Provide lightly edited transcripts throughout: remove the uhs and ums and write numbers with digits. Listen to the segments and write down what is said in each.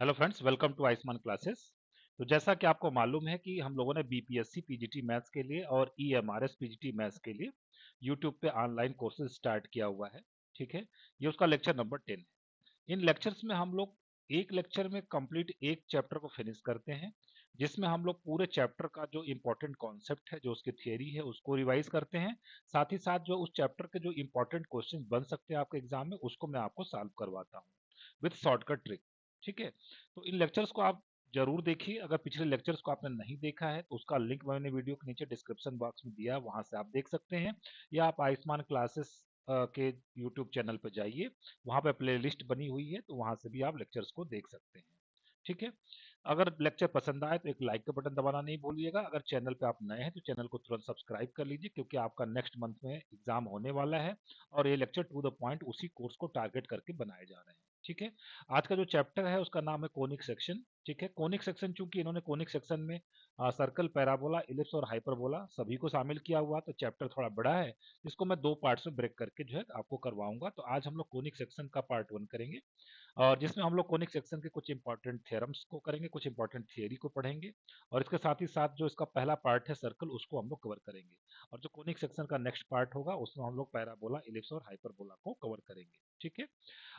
Hello friends, welcome to Ayushman classes. तो जैसा कि आपको मालूम है कि हम लोगों ने बीपीएससी पीजीटी मैथ्स के लिए और ईएमआरएस पीजीटी मैथ्स के लिए यूट्यूब पे ऑनलाइन कोर्सेज स्टार्ट किया हुआ है। ठीक है, ये उसका लेक्चर नंबर 10 है। इन लेक्चर्स में हम लोग एक लेक्चर में कंप्लीट एक चैप्टर को फिनिश करते हैं, जिसमें हम लोग पूरे चैप्टर का जो इम्पोर्टेंट कॉन्सेप्ट है, जो उसकी थियरी है, उसको रिवाइज करते हैं। साथ ही साथ जो उस चैप्टर के जो इम्पोर्टेंट क्वेश्चन बन सकते हैं आपके एग्जाम में, उसको मैं आपको सॉल्व करवाता हूँ विथ शॉर्टकट ट्रिक। ठीक है, तो इन लेक्चर्स को आप जरूर देखिए। अगर पिछले लेक्चर्स को आपने नहीं देखा है तो उसका लिंक मैंने वीडियो के नीचे डिस्क्रिप्शन बॉक्स में दिया है, वहां से आप देख सकते हैं। या आप आयुष्मान क्लासेस के यूट्यूब चैनल पर जाइए, वहां पे प्लेलिस्ट बनी हुई है, तो वहां से भी आप लेक्चर्स को देख सकते हैं। ठीक है, अगर लेक्चर पसंद आए तो एक लाइक का बटन दबाना नहीं भूलिएगा। अगर चैनल पे आप नए हैं तो चैनल को तुरंत सब्सक्राइब कर लीजिए, क्योंकि आपका नेक्स्ट मंथ में एग्जाम होने वाला है और ये लेक्चर टू द पॉइंट उसी कोर्स को टारगेट करके बनाए जा रहे हैं। ठीक है, आज का जो चैप्टर है उसका नाम है कोनिक सेक्शन। ठीक है, कोनिक सेक्शन, चूंकि इन्होंने कोनिक सेक्शन में सर्कल, पैराबोला, इलिप्स और हाइपरबोला सभी को शामिल किया हुआ, तो चैप्टर थोड़ा बड़ा है। इसको मैं दो पार्ट्स में ब्रेक करके जो है आपको करवाऊंगा। तो आज हम लोग कोनिक सेक्शन का पार्ट 1 करेंगे, और जिसमें हम लोग कोनिक सेक्शन के कुछ इंपॉर्टेंट थ्योरम्स को करेंगे, कुछ इंपॉर्टेंट थियरी को पढ़ेंगे, और इसके साथ ही साथ जो इसका पहला पार्ट है सर्कल, उसको हम लोग कवर करेंगे। और जो कोनिक सेक्शन का नेक्स्ट पार्ट होगा उसमें हम लोग पैराबोला, इलिप्स और हाइपरबोला को कवर करेंगे। ठीक है,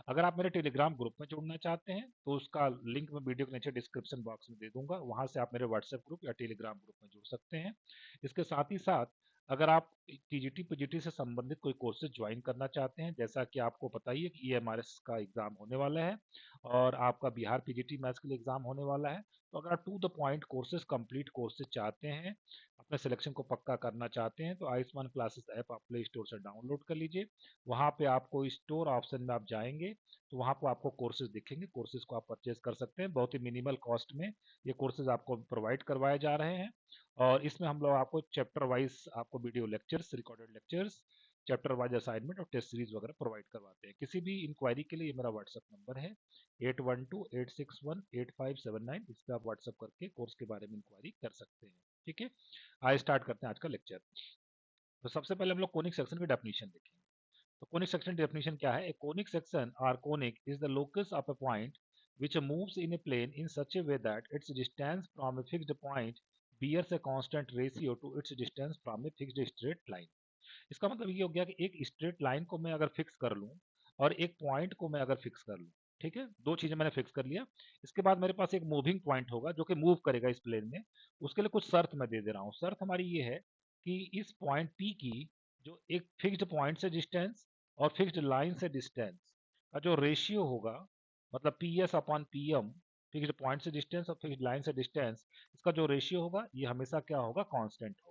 अगर आप मेरे टेलीग्राम ग्रुप में जुड़ना चाहते हैं तो उसका लिंक मैं वीडियो के नीचे डिस्क्रिप्शन बॉक्स में दे दूंगा, वहां से आप मेरे व्हाट्सएप ग्रुप या टेलीग्राम ग्रुप में जुड़ सकते हैं। इसके साथ ही साथ अगर आप टीजीटी पीजीटी से संबंधित कोई कोर्सेज ज्वाइन करना चाहते हैं, जैसा कि आपको पता ही है कि ईएमआरएस का एग्जाम होने वाला है और आपका बिहार पीजीटी मैथ्स के लिए एग्जाम होने वाला है, तो अगर आप to the point courses, complete courses चाहते हैं, अपने सिलेक्शन को पक्का करना चाहते हैं, तो आयुष्मान क्लासेस ऐप आप प्ले स्टोर से डाउनलोड कर लीजिए। वहाँ पे आपको स्टोर ऑप्शन में आप जाएंगे तो वहाँ पर आपको कोर्सेज दिखेंगे, कोर्सेज को आप परचेज कर सकते हैं। बहुत ही मिनिमल कॉस्ट में ये कोर्सेज आपको प्रोवाइड करवाए जा रहे हैं, और इसमें हम लोग आपको चैप्टर वाइज आपको video lectures, recorded lectures, chapter wise assignment और टेस्ट सीरीज वगैरह प्रोवाइड करवाते हैं। किसी भी इंक्वायरी के लिए ये मेरा व्हाट्सअप नंबर है 8128618579। इस पर आप व्हाट्सअप करके कोर्स के बारे में इंक्वायरी कर सकते हैं। ठीक है, आइए स्टार्ट करते हैं आज का लेक्चर। तो सबसे पहले हम लोग कोनिक सेक्शन की डेफिनेशन देखेंगे। तो कोनिक सेक्शन की डेफिनेशन क्या है? ए कोनिक सेक्शन और conic is the locus of a point which moves in a plane in such a way that its distance from a fixed point bears a constant ratio to its distance from a fixed straight line। इसका मतलब ये हो गया कि एक straight line को मैं अगर फिक्स कर लूं और एक पॉइंट को मैं अगर फिक्स कर लूं, ठीक है, दो चीजें मैंने फिक्स कर लिया। इसके बाद मेरे पास एक मूविंग पॉइंट होगा जो कि मूव करेगा इस प्लेन में। उसके लिए कुछ शर्त मैं दे दे रहा हूँ। शर्त हमारी ये है कि इस पॉइंट पी की जो एक फिक्स्ड पॉइंट से डिस्टेंस और फिक्स्ड लाइन से डिस्टेंस का जो रेशियो होगा, मतलब P S upon P M, fixed point से डिस्टेंस और फिक्स्ड लाइन से डिस्टेंस, इसका जो रेशियो होगा ये हमेशा क्या होगा? कांस्टेंट होगा।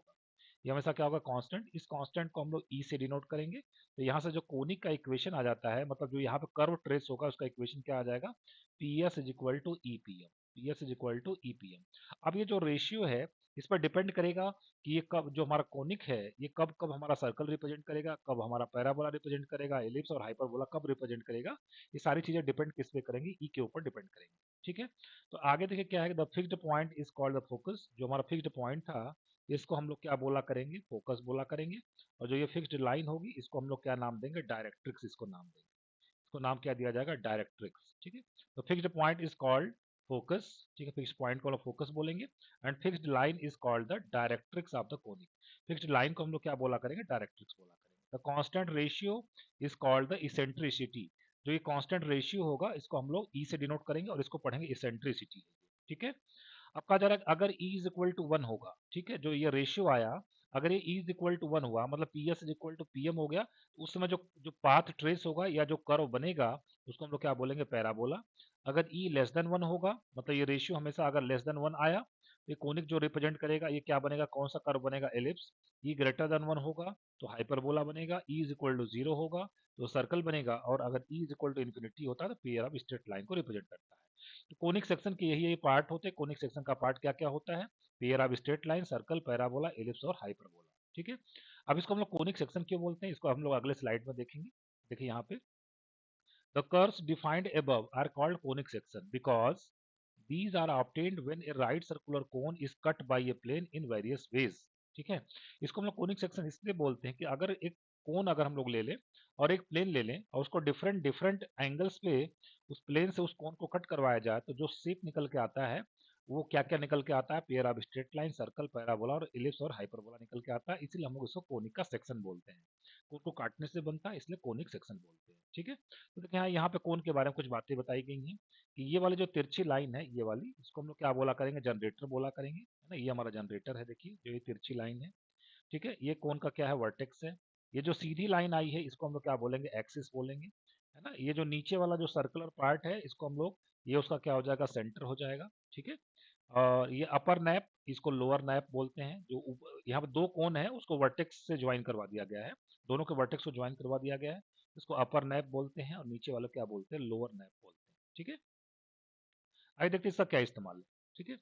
ये हमेशा क्या होगा? कांस्टेंट। इस कांस्टेंट को हम लोग ई से डिनोट करेंगे। तो यहाँ से जो कोनिक का इक्वेशन आ जाता है, मतलब जो यहाँ पे कर्व ट्रेस होगा, उसका इक्वेशन क्या आ जाएगा? P S is equal to e P M. P S is equal to e P M. अब ये जो रेशियो है इस पर डिपेंड करेगा कि ये कब, जो हमारा कोनिक है, ये कब कब हमारा सर्कल रिप्रेजेंट करेगा, कब हमारा पैराबोला रिप्रेजेंट करेगा, एलिप्स और हाइपरबोला कब रिप्रेजेंट करेगा। ये सारी चीजें डिपेंड किस पे करेंगी? ई के ऊपर डिपेंड करेंगी। ठीक है, तो आगे देखिए क्या है, the fixed point is called the focus. जो हमारा फिक्स्ड पॉइंट था इसको हम लोग क्या बोला करेंगे? फोकस बोला करेंगे। और जो ये फिक्स्ड लाइन होगी इसको हम लोग क्या नाम देंगे? डायरेक्ट्रिक्स इसको नाम देंगे। इसको नाम क्या दिया जाएगा? डायरेक्ट्रिक्स। ठीक है, तो fixed point is called focus. ठीक है, फिक्स्ड पॉइंट को हम लोग फोकस बोलेंगे। And fixed line is called the directrix of the conic. Fixed line को हम लोग क्या बोला करेंगे? डायरेक्ट्रिक्स बोला करेंगे। The constant ratio is called the eccentricity. जो ये कांस्टेंट रेशियो होगा इसको हम लोग ई से डिनोट करेंगे और इसको पढ़ेंगे इसेंट्रिसिटी। ठीक है, अब कहा जा रहा है अगर ई इज इक्वल टू 1 होगा, ठीक है, जो ये रेशियो आया, अगर ये ई इज इक्वल टू 1 हुआ, मतलब P S is equal to P M हो गया, तो उस समय जो जो पाथ ट्रेस होगा या जो कर्व बनेगा उसको हम लोग क्या बोलेंगे? पैराबोला। अगर ई लेस देन 1 होगा, मतलब ये रेशियो हमेशा अगर लेस देन 1 आया, तो ये कोनिक जो रिप्रेजेंट करेगा ये क्या बनेगा? कौन सा कर्व बनेगा? एलिप्स। ई ग्रेटर देन 1 होगा तो हाइपरबोला बनेगा। ई इज इक्वल टू 0 होगा तो सर्कल बनेगा, और अगर e is equal to infinity होता है तो पेयर ऑफ स्ट्रेट लाइन को रिप्रेजेंट करता है। तो कोनिक सेक्शन के यही यही पार्ट होते हैं। कोनिक सेक्शन का पार्ट क्या क्या होता है? Pair of straight line, circle, parabola, ellipse और हाइपरबोला। ठीक है, अब इसको हम लोग कोनिक सेक्शन क्यों बोलते हैं, इसको हम लोग अगले स्लाइड में देखेंगे। देखिए यहाँ पे, the curves defined above are called conic section because these are obtained when a right circular cone is cut by a plane in various ways। ठीक है, इसको हम लोग कोनिक सेक्शन इसलिए बोलते हैं कि अगर एक कोन अगर हम लोग ले लें और एक प्लेन ले लें और उसको डिफरेंट डिफरेंट एंगल्स पे उस प्लेन से उस कोन को कट करवाया जाए, तो जो शेप निकल के आता है वो क्या क्या निकल के आता है? Pair of straight line, circle, parabola और इलिप्स और हाइपरबोला निकल के आता है। इसीलिए हम लोग इसको कोनिक का सेक्शन बोलते हैं। कोन को काटने से बनता है, इसलिए कोनिक सेक्शन बोलते हैं। ठीक है, तो देखिए यहाँ पे कोन के बारे में कुछ बातें बताई गई हैं कि ये वाली जो तिरछी लाइन है, ये वाली, इसको हम लोग क्या बोला करेंगे? जनरेटर बोला करेंगे, है ना। ये हमारा जनरेटर है, देखिए जो ये तिरछी लाइन है। ठीक है, ये कोन का क्या है? वर्टेक्स है। ये जो सीधी लाइन आई है इसको हम लोग क्या बोलेंगे? एक्सिस बोलेंगे, है ना। ये जो नीचे वाला जो सर्कुलर पार्ट है इसको हम लोग, ये उसका क्या हो जाएगा? सेंटर हो जाएगा। ठीक है, और ये अपर नैप, इसको लोअर नैप बोलते हैं। जो यहाँ पे दो कोन है उसको वर्टेक्स से ज्वाइन करवा दिया गया है, दोनों के वर्टेक्स को ज्वाइन करवा दिया गया है, इसको अपर नैप बोलते हैं, और नीचे वाले क्या बोलते हैं? लोअर नैप बोलते हैं। ठीक है, आइए देखते हैं इसका क्या इस्तेमाल है। ठीक है,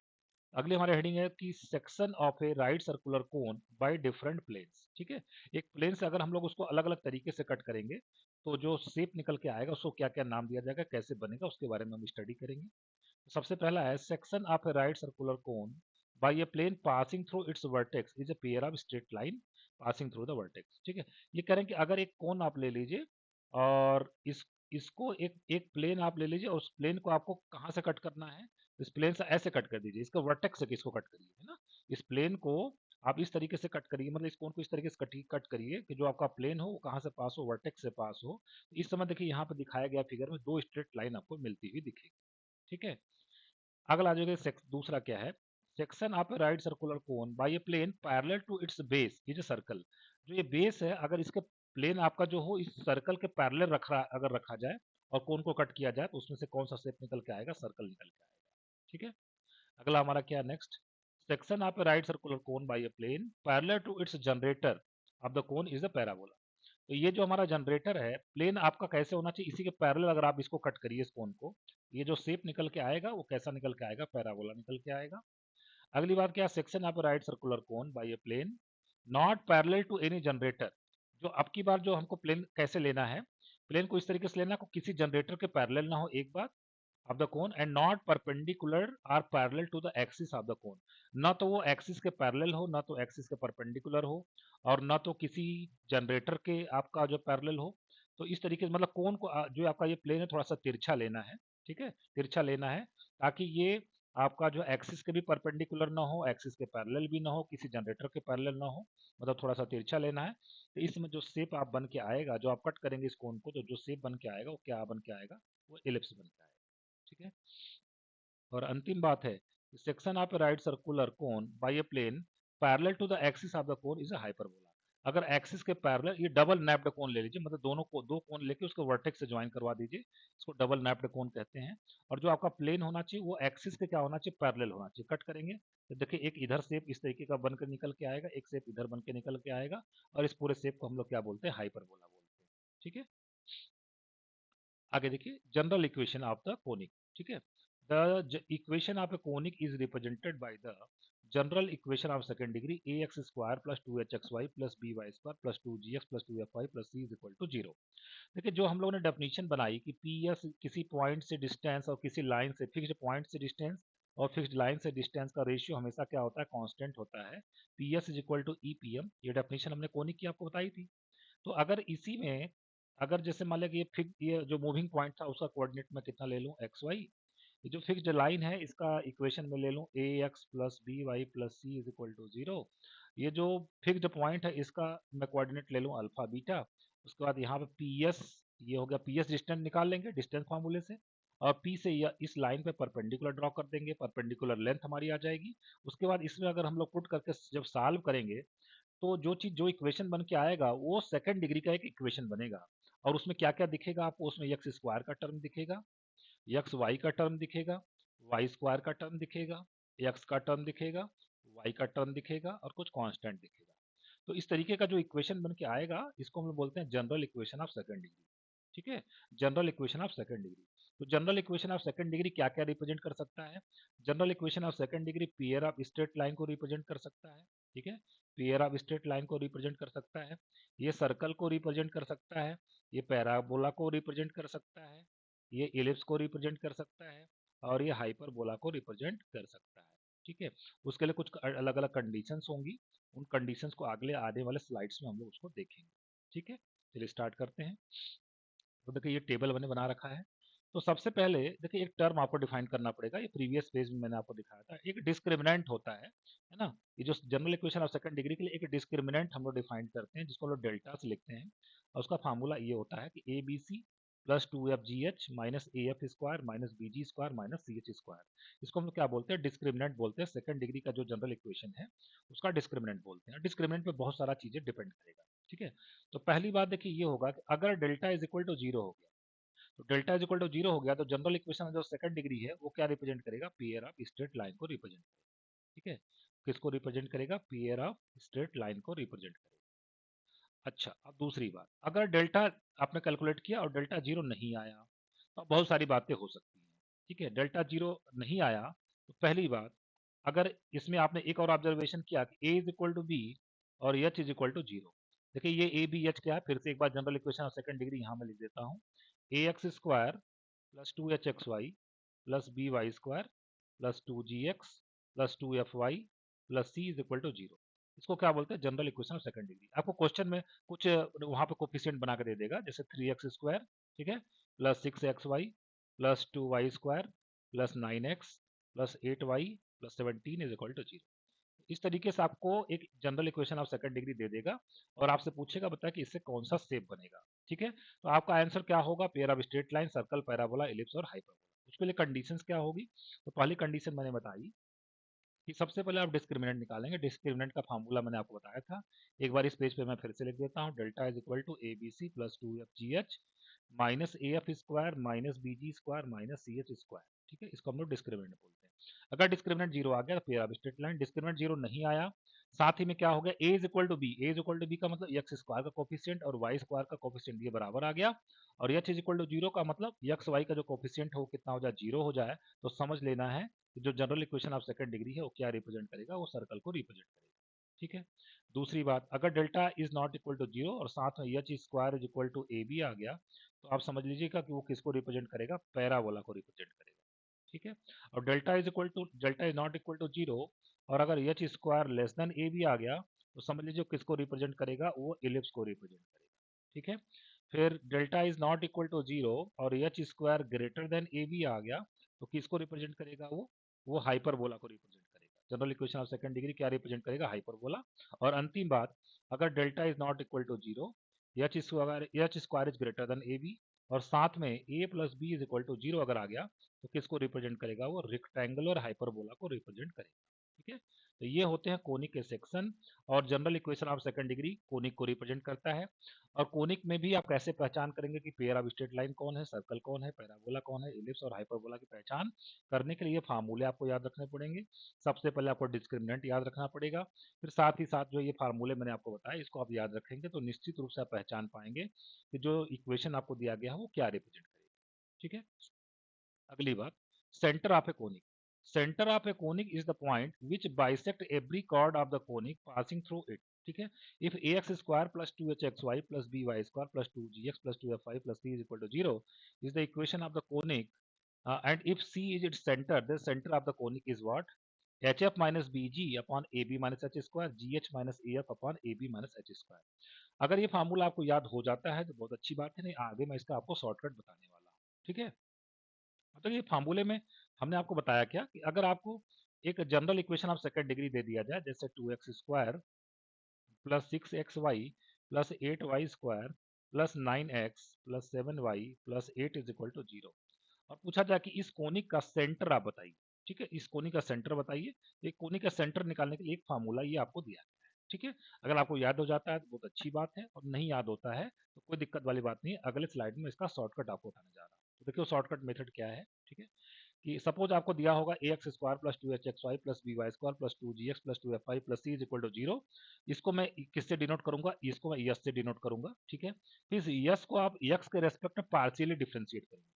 अगली हमारे हेडिंग है कि section of a right circular cone by different planes. ठीक है, एक प्लेन से अगर हम लोग उसको अलग अलग तरीके से कट करेंगे तो जो शेप निकल के आएगा उसको क्या क्या नाम दिया जाएगा, कैसे बनेगा, उसके बारे में हम स्टडी करेंगे। तो सबसे पहला है section of a right circular cone by a plane passing through its vertex is a pair of straight line passing through the vertex. ठीक है, ये कह रहे हैं कि अगर एक कोन आप ले लीजिए और इसको एक एक प्लेन आप ले लीजिए और उस प्लेन को आपको कहाँ से कट करना है? इस प्लेन से ऐसे कट कर दीजिए, इसका वर्टेक्स से किसको कट करिए, है ना। इस प्लेन को आप इस तरीके से कट करिए, मतलब इस कोन को इस तरीके से कट करिए कि जो आपका प्लेन हो वो कहाँ से पास हो? वर्टेक्स से पास हो। तो इस समय देखिए यहाँ पे दिखाया गया फिगर में दो स्ट्रेट लाइन आपको मिलती हुई दिखेगी। ठीक है, अगला आ जाएगा दूसरा क्या है? Section of a right circular cone by a plane parallel to its base is a circle. जो ये बेस है, अगर इसके प्लेन आपका जो हो इस सर्कल के पैरेलल अगर रखा जाए और कोन को कट किया जाए तो उसमें से कौन सा शेप निकल के आएगा? सर्कल निकल के आएगा। ठीक है, अगला हमारा क्या? Next, section of a right circular cone by a plane parallel to its generator of the cone is a parabola. तो ये जो हमारा जनरेटर है, प्लेन आपका कैसे होना चाहिए? इसी के पैरेलल अगर आप इसको कट करिए इस कोन को, ये जो शेप निकल के आएगा वो कैसा निकल के आएगा? पैराबोला निकल के आएगा। अगली बात क्या? Section of right circular cone by a plane not parallel to any generator. जो अब की बार जो हमको प्लेन कैसे लेना है? प्लेन को इस तरीके से लेना को किसी जनरेटर के पैरेलल ना हो, एक बात, of the cone, and not perpendicular or parallel to the axis of the cone. ना तो वो एक्सिस के पैरेलल हो, ना तो एक्सिस के परपेंडिकुलर हो, और ना तो किसी जनरेटर के आपका जो पैरेलल हो। तो इस तरीके से मतलब कोन को जो आपका ये प्लेन है थोड़ा सा तिरछा लेना है। ठीक है, तिरछा लेना है ताकि ये आपका जो एक्सिस के भी परपेंडिकुलर ना हो, एक्सिस के पैरेलल भी ना हो, किसी जनरेटर के पैरेलल ना हो, मतलब थोड़ा सा तिरछा लेना है। तो इसमें जो शेप आप बन के आएगा, जो आप कट करेंगे इस कोन को, तो जो शेप बन के आएगा वो क्या बन के आएगा? वो इलिप्स बन के आएगा। ठीक है, और अंतिम बात है section of right circular cone by a plane parallel to the axis of the cone is a hyperbola. अगर एक्सिस के पैरेलल, ये डबल नैप्ड कोन ले लीजिए, मतलब दोनों को दो कोन लेके उसको वर्टेक्स से ज्वाइन करवा दीजिए, इसको डबल नैप्ड कोन कहते हैं। और जो आपका प्लेन होना चाहिए वो एक्सिस के क्या होना चाहिए? पैरेलल होना चाहिए। कट करेंगे तो देखिए एक इधर शेप इस तरीके का बनकर निकल के आएगा, एक शेप इधर बन के निकल के आएगा, और इस पूरे शेप को हम लोग क्या बोलते हैं? हाइपरबोला बोलते हैं। ठीक है, आगे देखिए general equation of the conic. ठीक है, the equation of a conic is represented by the general equation of second degree a x square plus two h x y plus b y square plus two g x plus two f y plus c is equal to zero. देखिए जो हम लोगों ने definition बनाई कि P S किसी point से distance और किसी लाइन से, फिक्स्ड पॉइंट से डिस्टेंस और फिक्स्ड लाइन से डिस्टेंस का रेशियो हमेशा क्या होता है? कांस्टेंट होता है। P S is equal to e P M, ये डेफिनेशन हमने कोनिक की आपको बताई थी। तो अगर इसी में, अगर जैसे मान लिया कि ये जो मूविंग पॉइंट था उसका कोऑर्डिनेट में कितना ले लूँ? X y. ये जो फिक्स्ड लाइन है इसका इक्वेशन में ले लूँ a x plus b y plus c is equal to zero. ये जो फिक्स्ड पॉइंट है इसका मैं कोऑर्डिनेट ले लूँ अल्फा बीटा। उसके बाद यहाँ पे पी एस, ये हो गया पी एस, डिस्टेंस निकाल लेंगे डिस्टेंस फार्मूले से, और पी से इस लाइन पे परपेंडिकुलर ड्रॉ कर देंगे, परपेंडिकुलर लेंथ हमारी आ जाएगी। उसके बाद इसमें अगर हम लोग पुट करके जब सॉल्व करेंगे तो जो इक्वेशन बन के आएगा वो सेकंड डिग्री का एक इक्वेशन बनेगा। और उसमें क्या क्या दिखेगा आपको? उसमें एक्स स्क्वायर का टर्म दिखेगा, एक्स वाई का टर्म दिखेगा, वाई स्क्वायर का टर्म दिखेगा, एक्स का टर्म दिखेगा, वाई का टर्म दिखेगा, और कुछ कांस्टेंट दिखेगा। तो इस तरीके का जो इक्वेशन बन के आएगा इसको हम लोग बोलते हैं general equation of second degree. ठीक है, general equation of second degree. तो general equation of second degree क्या क्या रिप्रेजेंट कर सकता है? General equation of second degree pair of straight line को रिप्रेजेंट कर सकता है। ठीक है, पेयर ऑफ स्ट्रेट लाइन को रिप्रेजेंट कर सकता है, ये सर्कल को रिप्रेजेंट कर सकता है, ये पैराबोला को रिप्रेजेंट कर सकता है, ये इलिप्स को रिप्रेजेंट कर सकता है, और ये हाइपरबोला को रिप्रेजेंट कर सकता है। ठीक है, उसके लिए कुछ अलग अलग कंडीशंस होंगी, उन कंडीशंस को अगले आने वाले स्लाइड्स में हम लोग उसको देखेंगे। ठीक है, चलिए स्टार्ट करते हैं। तो देखिए ये टेबल मैंने बना रखा है। तो सबसे पहले देखिए एक टर्म आपको डिफाइन करना पड़ेगा, ये प्रीवियस पेज में मैंने आपको दिखाया था। एक डिस्क्रिमिनेंट होता है ना। ये जो general equation of second degree के लिए एक डिस्क्रिमिनेंट हम लोग डिफाइन करते हैं, जिसको हम लोग डेल्टा से लिखते हैं। और उसका फार्मूला ये होता है कि a b c plus two f g h minus a f square minus b g square minus c h square. इसको हम लोग क्या बोलते हैं, डिस्क्रिमिनेंट बोलते हैं। सेकंड डिग्री का जो जनरल इक्वेशन है उसका डिस्क्रिमिनेंट बोलते हैं। डिस्क्रिमिनेंट पे बहुत सारा चीजें डिपेंड करेगा। ठीक है, तो पहली बात देखिए ये होगा कि अगर delta is equal to zero हो गया, तो delta is equal to zero हो गया तो जनरल इक्वेशन जो सेकंड डिग्री है वो क्या रिप्रेजेंट करेगा, पेयर ऑफ स्ट्रेट लाइन को रिप्रेजेंट करेगा। ठीक है, किसको रिप्रेजेंट करेगा, पेयर ऑफ स्ट्रेट लाइन को रिप्रेजेंट करेगा। अच्छा, अब दूसरी बात, अगर डेल्टा आपने कैलकुलेट किया और डेल्टा जीरो नहीं आया तो बहुत सारी बातें हो सकती हैं। ठीक है, डेल्टा जीरो नहीं आया तो पहली बात, अगर इसमें आपने एक और ऑब्जर्वेशन किया कि a is equal to b और h is equal to zero. देखिए ये ए बी एच क्या है, फिर से एक बार general equation of second degree यहाँ मैं लिख देता हूँ। A x square plus two h x y plus b y square plus two g x plus two f y plus c is equal to zero. इसको क्या बोलते हैं, general equation of second degree. आपको question में कुछ वहाँ पे coefficient बना के दे देगा, जैसे थ्री एक्स स्क्वायर, ठीक है, plus six x y plus two y square plus nine x plus eight y plus seventeen is equal to zero. इस तरीके से आपको एक general equation of second degree दे देगा और आपसे पूछेगा बता कि इससे कौन सा शेप बनेगा। ठीक है, तो आपका आंसर क्या होगा, pair of straight line, circle, parabola, ellipse और हाइपरबोला। उसके लिए कंडीशंस क्या होगी, तो पहली कंडीशन मैंने बताई कि सबसे पहले आप डिस्क्रिमिनेंट निकालेंगे। डिस्क्रिमिनेंट का फार्मूला मैंने आपको बताया था, एक बार इस पेज पे मैं फिर से लिख देता हूँ। Delta is equal to a b c plus two f g h minus a f square minus b g square minus c h square. ठीक है, इसको हम लोग डिस्क्रिमिनेंट बोलते हैं। अगर डिस्क्रिमिनेंट जीरो आ गया तो फिर आप स्ट्रेट लाइन। डिस्क्रिमिनेंट जीरो नहीं आया, साथ ही में क्या हो गया, a is equal to b. A is equal to b का मतलब एक्स स्क्वायर का कोफिशिएंट और वाई स्क्वायर का कोफिशिएंट ये बराबर आ गया। और h is equal to zero का मतलब एक्स वाई का जो कोफिशिएंट है वो कितना हो जाए, जीरो हो जाए। तो समझ लेना है कि जो general equation of second degree है वो क्या रिप्रेजेंट करेगा, वो सर्कल को रिप्रेजेंट करेगा। ठीक है, दूसरी बात, अगर delta is not equal to zero और साथ में h square is equal to a b आ गया, तो आप समझ लीजिएगा कि वो किसको रिप्रेजेंट करेगा, पैराबोला को रिप्रेजेंट करेगा। ठीक है, और delta is not equal to zero और अगर h square less than a b आ गया तो समझ लीजिए किसको रिप्रेजेंट करेगा, वो इलिप्स को रिप्रेजेंट करेगा। ठीक है, फिर delta is not equal to zero और h square greater than a b आ गया तो किसको रिप्रेजेंट करेगा, वो हाइपरबोला को रिप्रेजेंट करेगा। General equation of second degree क्या रिप्रेजेंट करेगा, हाइपरबोला। और अंतिम बात, अगर delta is not equal to zero, h square is greater than a b और साथ में a plus b is equal to zero अगर आ गया तो किसको रिप्रेजेंट करेगा, वो रेक्टेंगुलर हाइपरबोला को रिप्रेजेंट करेगा। ठीक है, तो ये होते हैं कोनिक के सेक्शन और general equation of second degree conic को रिप्रेजेंट करता है। और कोनिक में भी आप कैसे पहचान करेंगे कि पेयर ऑफ स्ट्रेट लाइन कौन है, सर्कल कौन है, पैराबोला कौन है, इलिप्स और हाइपरबोला की पहचान करने के लिए फार्मूले आपको याद रखने पड़ेंगे। सबसे पहले आपको डिस्क्रिमिनेंट याद रखना पड़ेगा, फिर साथ ही साथ जो ये फार्मूले मैंने आपको बताया इसको आप याद रखेंगे तो निश्चित रूप से आप पहचान पाएंगे कि जो इक्वेशन आपको दिया गया है वो क्या रिप्रेजेंट करेगा। ठीक है, अगली बात, centre of a conic. Centre of a conic is the point which bisect every chord of the conic passing through it. ठीक है, if a x square plus two h x y plus b y square plus two g x plus two f y plus c is equal to zero is the equation of the conic, and if C is its center, the center of the conic is what? HF minus BG upon AB minus H square, GH minus AF upon AB minus H square। अगर ये formula आपको याद हो जाता है तो बहुत अच्छी बात है, नहीं आगे मैं इसका आपको शॉर्टकट बताने वाला हूँ। ठीक है, मतलब ये फार्मूले में हमने आपको बताया क्या कि अगर आपको एक general equation of second degree दे दिया जाए, जैसे two x square plus six x y plus eight y square plus nine x plus seven y plus eight is equal to zero, और पूछा जाए कि इस कोनिक का सेंटर आप बताइए। ठीक है, इस कोनिक का सेंटर बताइए। एक कोनिक का सेंटर निकालने के लिए एक फार्मूला ये आपको दिया गया है। ठीक है, अगर आपको याद हो जाता है तो बहुत अच्छी बात है, और नहीं याद होता है तो कोई दिक्कत वाली बात नहीं है। अगले स्लाइड में इसका शॉर्टकट आपको बताने जा रहा हूँ। तो देखिए शॉर्टकट मेथड क्या है। ठीक है, कि सपोज आपको दिया होगा a x square plus two h x y plus b y square plus two g x plus two f y plus c is equal to zero. इसको मैं किससे डिनोट करूंगा, इसको मैं यस से डिनोट करूंगा। ठीक है, फिर यस को आप एक्स के रेस्पेक्ट में पार्शियली डिफ्रेंशिएट करेंगे।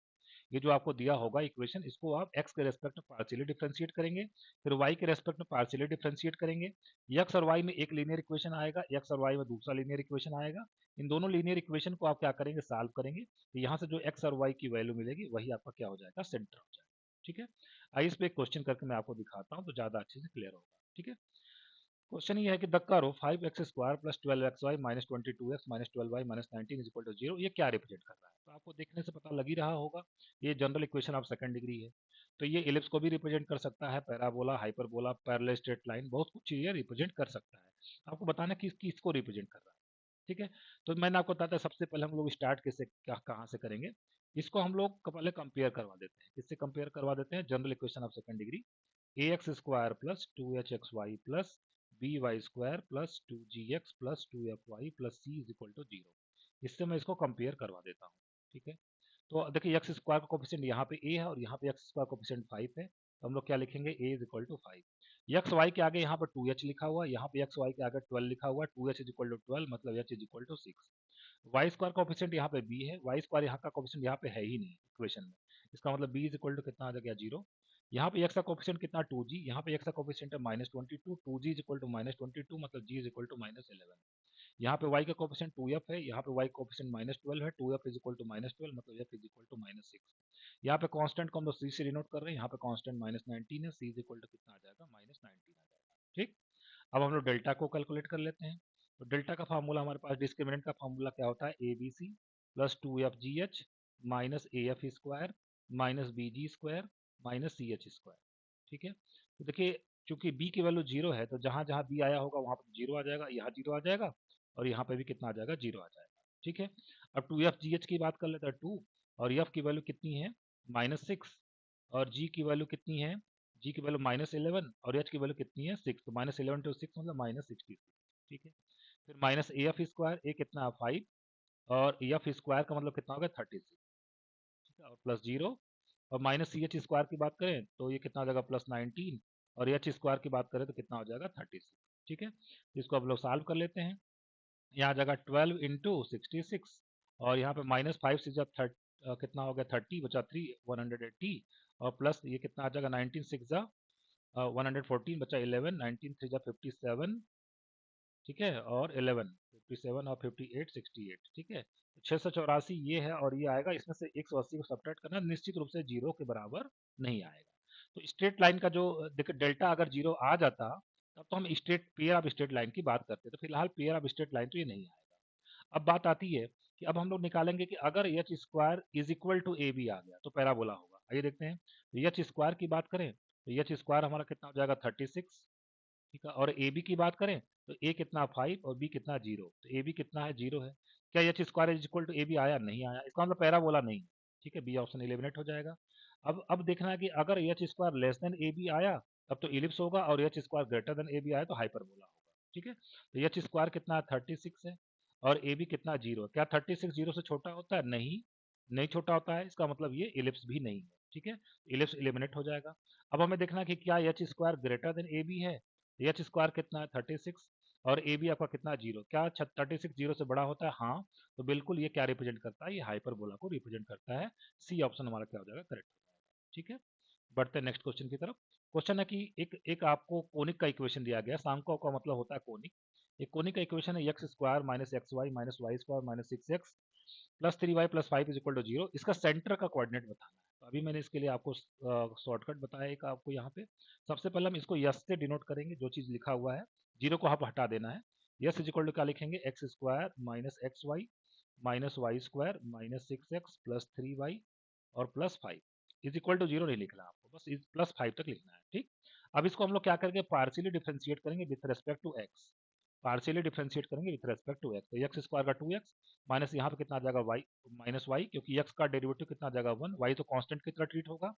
ये जो आपको दिया होगा इक्वेशन, इसको आप x के रेस्पेक्ट में पार्शियली डिफरेंशिएट करेंगे, फिर y के रेस्पेक्ट में पार्शियली डिफरेंशिएट करेंगे। x और y में एक लीनियर इक्वेशन आएगा, x और y में दूसरा लीनियर इक्वेशन आएगा। इन दोनों लीनियर इक्वेशन को आप क्या करेंगे, सॉल्व करेंगे, तो यहाँ से जो x और y की वैल्यू मिलेगी वही आपका क्या हो जाएगा, सेंटर हो जाएगा। ठीक है, आइए इस पे एक क्वेश्चन करके मैं आपको दिखाता हूँ तो ज्यादा अच्छे से क्लियर होगा। ठीक है, क्वेश्चन ये है कि the curve 5x square plus 12xy minus 22x minus 12y minus 19 is equal to 0 ये क्या रिप्रेजेंट कर रहा है? तो आपको देखने से पता लग ही रहा होगा, ये general equation of second degree है। तो ये इलिप्स को भी रिप्रेजेंट कर सकता है, parabola, hyperbola, parallel straight line, बहुत कुछ चीजें रिप्रेजेंट कर सकता है। आपको बताना कि किसको रिप्रेजेंट कर रहा है। ठीक है, तो मैंने आपको बताया था सबसे पहले हम लोग स्टार्ट किससे कहाँ से करेंगे। इसको हम लोग पहले कंपेयर करवा देते हैं। किससे कंपेयर करवा देते हैं? General equation of second degree, a x square plus 2hxy plus b y square plus 2gx plus 2fy plus c is equal to 0। इससे मैं इसको कंपेयर करवा देता हूँ। ठीक है, तो देखिए एक्स स्क्वायर का कोफिशिएंट यहाँ पे ए है और यहाँ पे एक्स स्क्वायर कोफिशिएंट 5 है, तो हम लोग क्या लिखेंगे? A is equal to 5। X y के आगे यहाँ पर 2h लिखा हुआ है, यहाँ पे एक्स वाई के आगे 12 लिखा हुआ है, 2h इज इक्वल टू 12 मतलब h is equal to 6। Y square का कोफिशिएंट यहाँ पे बी है, वाई स्क्वायर यहाँ का कोफिशिएंट यहाँ पे है ही नहीं इक्वेशन में, इसका मतलब बी इज इक्वल टू कितना आ जाएगा? 0। यहाँ पे एक्स का कोफिशिएंट कितना? 2g, यहाँ पे एक्स का कोफिशिएंट है -22, 2g इज इक्वल टू -22 मतलब g इज इक्वल टू -11। यहाँ पे y का कोफिशिएंट 2f है, यहाँ पे y का कोफिशिएंट -12 है, 2f इज इक्वल टू -12 मतलब f इज इक्वल टू -6। यहाँ पे कांस्टेंट को हम लोग c से डिनोट कर रहे हैं, यहाँ पे कांस्टेंट -19 है, c इज इक्वल टू कितना आ जाएगा? -19 आ जाएगा। ठीक, अब हम लोग डेल्टा को कैलकुलेट कर लेते हैं। तो डेल्टा का फार्मूला हमारे पास, डिस्क्रिमिनेंट का फार्मूला क्या होता है? A b c plus 2fgh minus a f square minus b g square minus c h square. ठीक है, तो देखिए चूंकि b की वैल्यू 0 है, तो जहां जहां b आया होगा वहां पर 0 आ जाएगा, यहाँ 0 आ जाएगा और यहाँ पे भी कितना आ जाएगा? 0 आ जाएगा। ठीक है, अब 2fgh की बात कर लेते हैं 2, और f की वैल्यू कितनी है? -6, और g की वैल्यू कितनी है? g की वैल्यू -11 और h की वैल्यू कितनी है? 6, तो -11 to 6 मतलब -66। ठीक है, फिर माइनस ए एफ स्क्वायर, ए कितना? 5, और एफ स्क्वायर का मतलब कितना हो गया? 36। ठीक है, और प्लस 0, और माइनस सी एच स्क्वायर की बात करें तो ये कितना हो जाएगा? +19, और एच स्क्वायर की बात करें तो कितना हो जाएगा? 36। ठीक है, इसको अब लोग सॉल्व कर लेते हैं। यहाँ आ जाएगा 12 इंटू 66, और यहाँ पे -5 से जब कितना हो गया? 30 बचा 3, 180, और प्लस ये कितना आ जाएगा? 19 6 जा 114 बचा 11, 19 3 जा 57। ठीक है, और 11 57 और 58 68। ठीक है, 684 ये है, और ये आएगा, इसमें से 180 को सब्ट्रैक्ट करना, निश्चित रूप से 0 के बराबर नहीं आएगा। तो स्ट्रेट लाइन का जो देखिए डेल्टा अगर 0 आ जाता तब तो हम straight pair of straight line की बात करते, तो फिलहाल पेयर ऑफ स्ट्रेट लाइन तो ये नहीं आएगा। अब बात आती है कि अब हम लोग निकालेंगे कि अगर h square is equal to a b आ गया तो पैराबोला होगा। आइए देखते हैं, तो एच स्क्वायर की बात करें तो एच स्क्वायर हमारा कितना हो जाएगा? 36। ठीक है, और ए बी की बात करें तो ए कितना? 5 और बी कितना? 0। तो ए बी कितना है? 0 है। क्या h square is equal to a b आया? नहीं आया, इसका मतलब पैराबोला नहीं है। ठीक है, बी ऑप्शन एलिमिनेट हो जाएगा। अब देखना है कि अगर h square less than a b आया तब तो इलिप्स होगा, और h square greater than a b आया तो हाइपरबोला होगा। ठीक है, तो एच स्क्वायर कितना है? 36 है, और ए बी कितना? 0 है। क्या 36 0 से छोटा होता है? नहीं, नहीं छोटा होता है, इसका मतलब ये इलिप्स भी नहीं है। ठीक है, इलिप्स एलिमिनेट हो जाएगा। अब हमें देखना है कि क्या h square greater than a b है। एच स्क्वायर कितना है? 36, और ए बी आपका कितना? 0। क्या 36 0 से बड़ा होता है? हाँ, तो बिल्कुल ये क्या रिप्रेजेंट करता है? ये हाइपरबोला को रिप्रेजेंट करता है। सी ऑप्शन हमारा क्या हो जाएगा? करेक्ट हो जाएगा। ठीक है, बढ़ते हैं नेक्स्ट क्वेश्चन की तरफ। क्वेश्चन है कि एक एक आपको कोनिक का इक्वेशन दिया गया। सांको का मतलब होता है कोनिक। एक कोनिक का इक्वेशन है x square minus x y minus y square minus 6x plus 3y plus 5 is equal to 0। इसका सेंटर का कोऑर्डिनेट बताना है। तो अभी मैंने इसके लिए आपको शॉर्टकट बताया एक आपको यहाँ पे। सबसे पहले हम इसको यस से डिनोट करेंगे, जो चीज़ लिखा हुआ है 0 को आप हटा देना है। यस इज इक्वल टू क्या लिखेंगे? X square minus x y minus y square minus 6x plus 3y और प्लस 5 इज इक्वल टू 0 नहीं लिखना आपको, बस इस प्लस 5 तक लिखना है। ठीक, अब इसको हम लोग क्या करेंगे? पार्शियली डिफरेंशिएट करेंगे with respect to x. Partially differentiate करेंगे विथ रेस्पेक्ट टू एक्स, तो एक्स स्क्वायर का 2x माइनस यहाँ पे कितना आ जाएगा? वाई माइनस वाई, क्योंकि एक्स का डेरिवेटिव कितना आ जाएगा? 1, वाई तो कांस्टेंट की तरह ट्रीट होगा।